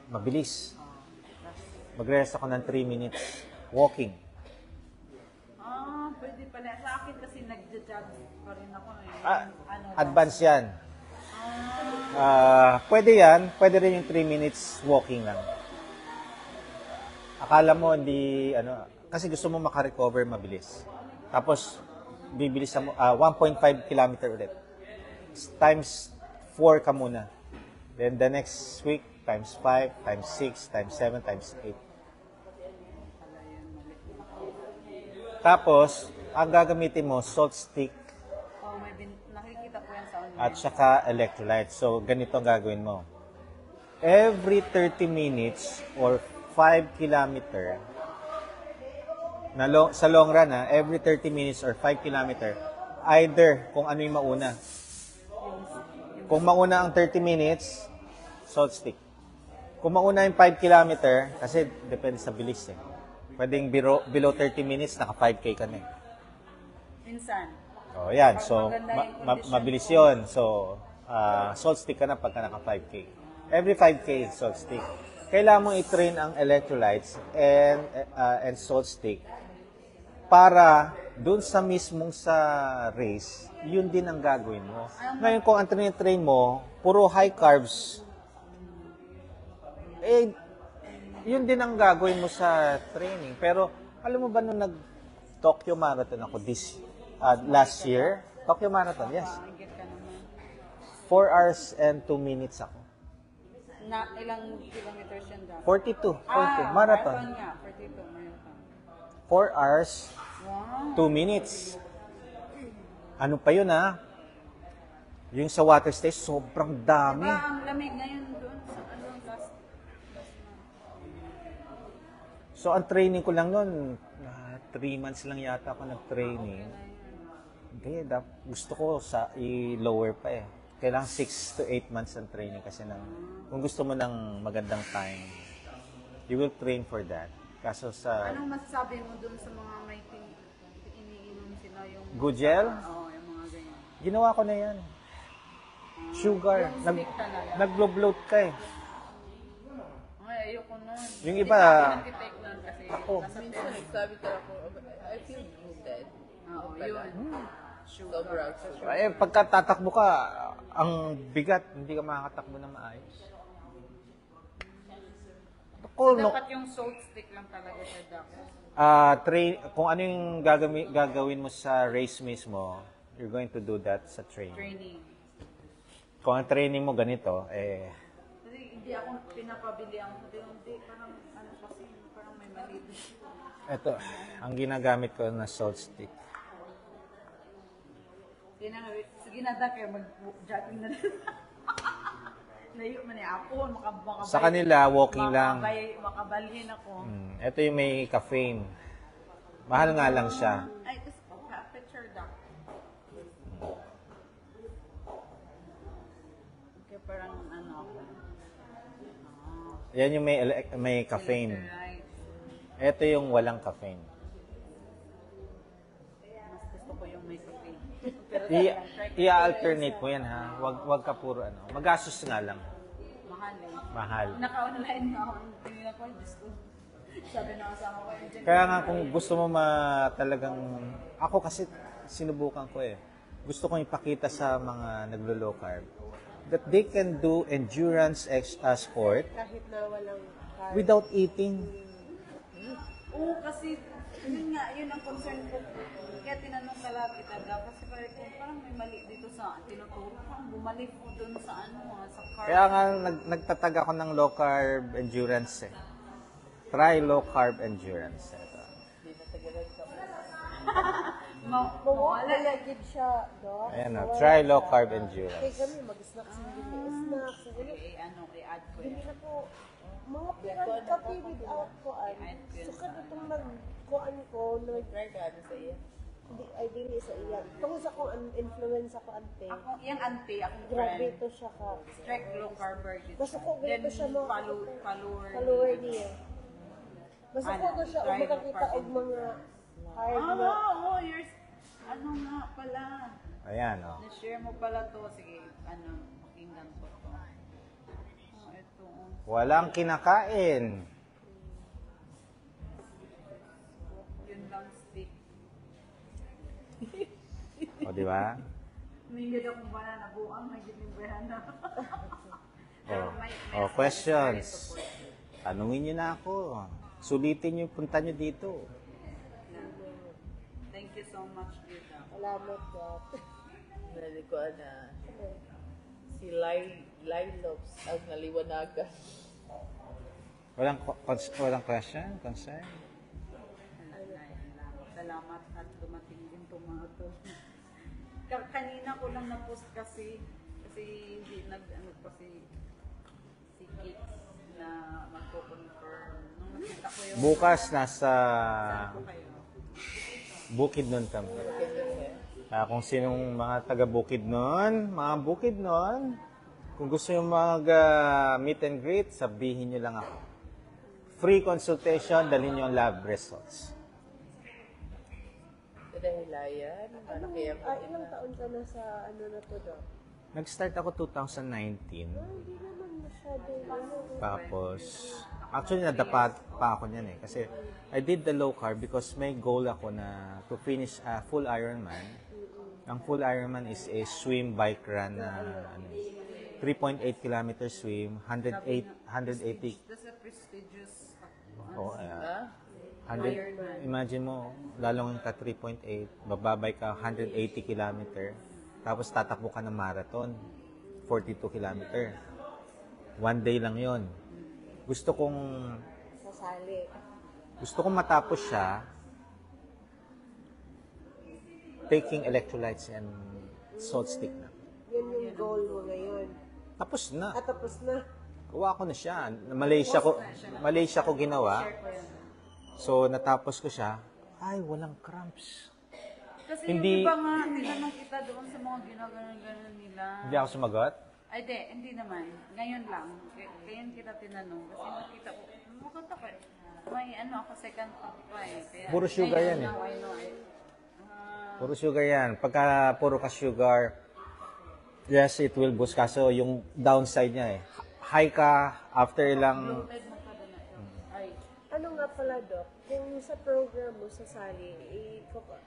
mabilis. Magre-rest ako ng 3 minutes. Walking. Pwede pala. Sa akin kasi nag-jog pa rin ako. Advance yan. Pwede yan. Pwede rin yung 3 minutes walking lang. Akala mo hindi, kasi gusto mo makarecover mabilis. Tapos, bibilis mo, 1.5 kilometer ulit. Times 4 ka muna. Then the next week, times 5, times 6, times 7, times 8. Tapos, ang gagamitin mo, salt stick Nakikita ko yan sa online. at saka electrolytes. So, ganito ang gagawin mo. Every 30 minutes or 5 kilometer, sa long run, every 30 minutes or 5 kilometer, either kung ano yung mauna. Kung mauna ang 30 minutes, salt stick. Kung mauna yung 5 kilometer, kasi depende sa bilis eh. Pwedeng below 30 minutes, naka 5K ka na eh. Minsan. O yan, so maganda yung condition. mabilis yun. So, salt stick ka na pagka naka 5K. Every 5K, salt stick. Kailangan mong i-train ang electrolytes and salt stick para dun sa mismong sa race, yun din ang gagawin mo. Ngayon, kung ang train mo, puro high carbs, yun din ang gagawin mo sa training. Pero, alam mo ba nung nag-Tokyo Marathon ako last year? Tokyo Marathon, yes. Ingit ka naman. 4 hours and 2 minutes ako. Na ilang kilometers yun dapat? 42, marathon. Nga, 42, marathon. 4 hours, Wow. 2 minutes. Ano pa yun Yung sa water stage, sobrang dami. Diba ang lamig ngayon doon sa last So, ang training ko lang noon, 3 months lang yata ako nag-training. Hindi, gusto ko i-lower pa eh. Kailangan 6 to 8 months ang training kasi kung gusto mo ng magandang time, you will train for that. Kaso sa Anong masasabi mo doon sa mga may iniinom sila yung... good gel, yung mga ganyan. ginawa ko na yan. Sugar. Nag-bloat ka eh. Ay, ayoko nun. Yung iba, Nag-take nun kasi ako, Minsan nagsabi talaga ako, I feel bloated. Oo, yun. Sobrang. pagkatatakbo ka, ang bigat, hindi ka makakatakbo na maayos. Dapat yung salt stick lang talaga siya dapat. Kung ano yung gagawin mo sa race mismo, you're going to do that sa training. Training. Kung ang training mo ganito, Kasi hindi ako pinapabili ang hindi, parang ano kasi, parang may mali doon. Ito, ang ginagamit ko na salt stick. Sige na da, kaya mag-jogging na din. Layo man ako, makabay. Sa kanila, walking lang. Makabalhin ako. Ito yung may caffeine. Mahal nga lang siya. Ay, gusto ko, picture da. Kaya parang ano ako. Yan yung may caffeine. Right. Ito yung walang caffeine. Mas gusto ko yung may cafe. I-alternate mo yan ha. Wag ka puro ano. Magastos nga lang. Mahal eh. Mahal. Naka-online nga ako. Tingin ako, Diyos ko. Sabi na kasama ko yun. Kaya nga kung gusto mo talagang... Ako kasi sinubukan ko eh. Gusto kong ipakita sa mga naglo-low carb that they can do endurance sport Kahit na walang carb. without eating. Oo, kasi yun nga, yun ang concern ko. Kaya tinanong ka lang kita daw. Kasi parang may mali dito sa tinuturo. Parang bumalik ko dun sa sa carb. Kaya nga nagtatag ako ng low carb endurance eh. Try low carb endurance. Ito. Mawala lagi siya, Doc. Ayan o, Mawala try siya. low carb Kaya endurance. kami mag-snacks hindi snacks. I-add ko Hindi yun. na po, mga pirang kape without kuan. So kada itong nag-kuan ko, Try ka ano sa iya. hindi, ay dili sa iya. Tungkol sa kung influence ako ante. Ako, yung auntie, akong Grabe friend. ito siya ka. Strict low carber dito. Basta ko Then, ganito siya mga follower. follower niya. Basta ko na siya, Try o makakita low carb og mga hard Ah, na. oo, yours. Ano nga pala. Ayan o. Na-share mo pala to. Sige, pakinggan ko to. Oh, ito. Walang kinakain. Yun lang stick. O, di ba? May ganda kong banana. Buang, may ganda yung banana. O, questions. Tanungin nyo na ako. Sulitin nyo, punta nyo dito. Thank you so much, Gita. Salamat, Doc. Nali ko na si Lobs ang naliwanagan. Walang question? Concern? Salamat at dumating din itong mga to. Kanina ko lang na-post kasi hindi nag-ano pa si Kate na magko-confirm. Nung nakita ko yung... Bukas nasa Saan kayo? Bukidnon kami. Kung sinong mga taga Bukidnon, kung gusto yung meet and greet, sabihin nyo lang ako. Free consultation, dalhin nyo ang lab results. Dahilayan, malaki ang Ilang taon ka na sa na to, Doc? Nag-start ako 2019. Hindi naman masyado. Tapos, actually, nadapa pa ako niyan eh. Kasi, I did the low carb because may goal ako na to finish a full Ironman. Ang full Ironman is a swim, bike, run na 3.8 kilometer swim, 180. That's a prestigious... Oh, 100, imagine mo, lalong ka 3.8, bababay ka 180 kilometer, tapos tatakbo ka ng marathon, 42 kilometer. One day lang yon. Gusto kong Sasali. matapos siya taking electrolytes and salt stick na. Yun yung goal mo ngayon. Tapos na. At tapos na. Gawa ko na siya. Malaysia ko ginawa. So, natapos ko siya. Ay, walang cramps. Kasi Hindi- yung iba nga, tinanong kita doon sa mga ginaganon nila. Hindi ako sumagot. Ay, hindi naman. Ngayon lang. Kaya kita tinanong. Kasi nakita ko, maganda pa. May ako, second thought pa eh. Kaya, Puro sugar yan eh. now I know it. Puro sugar yan. Pagka puro ka sugar, yes, it will boost. Kaso yung downside niya eh. High ka, after ilang... Ay, Ano nga pala, Doc? Kung sa program mo, sasali,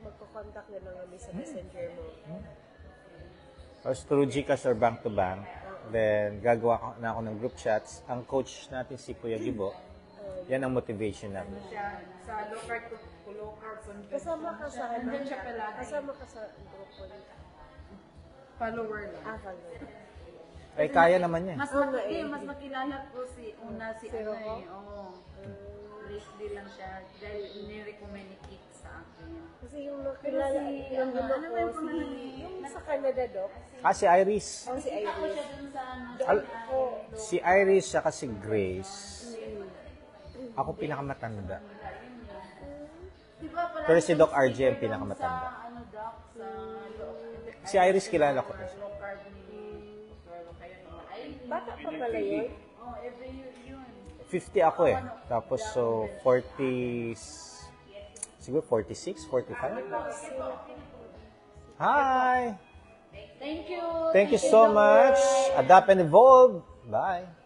magko-contact na lang kami sa messenger mo. Or through Gcash or bank to bank. Then, gagawa na ako ng group chats. Ang coach natin si Kuya Gibo. Yan ang motivation namin. siya, sa low carb to low carb convention. Kasama ka sa Nandun siya palagi. Kasama ka sa grupo niya. Follower lang. Follow. Eh, kaya naman niya. Mas makilala ko si ano eh. Oo. Lately lang siya. Dahil ni-recommend ni Kit sa akin. Kasi yung nakilala, yung ko, yung sa Canada, Doc. Si Iris. Si Iris. Si Iris, siya kasi Grace. Ako pinakamatanda. Diba pala Pero si Doc RJ ang pinakamatanda. ano Doc, sa loob. Si Iris kilala ko. Low carb ni Dr. Kaya ni Bata pa pala yun. Oh, every year yun. 50 ako eh. Tapos so 40, siguro 46, 45. Hi! Thank you. Thank you so much. Adapt and evolve. Bye.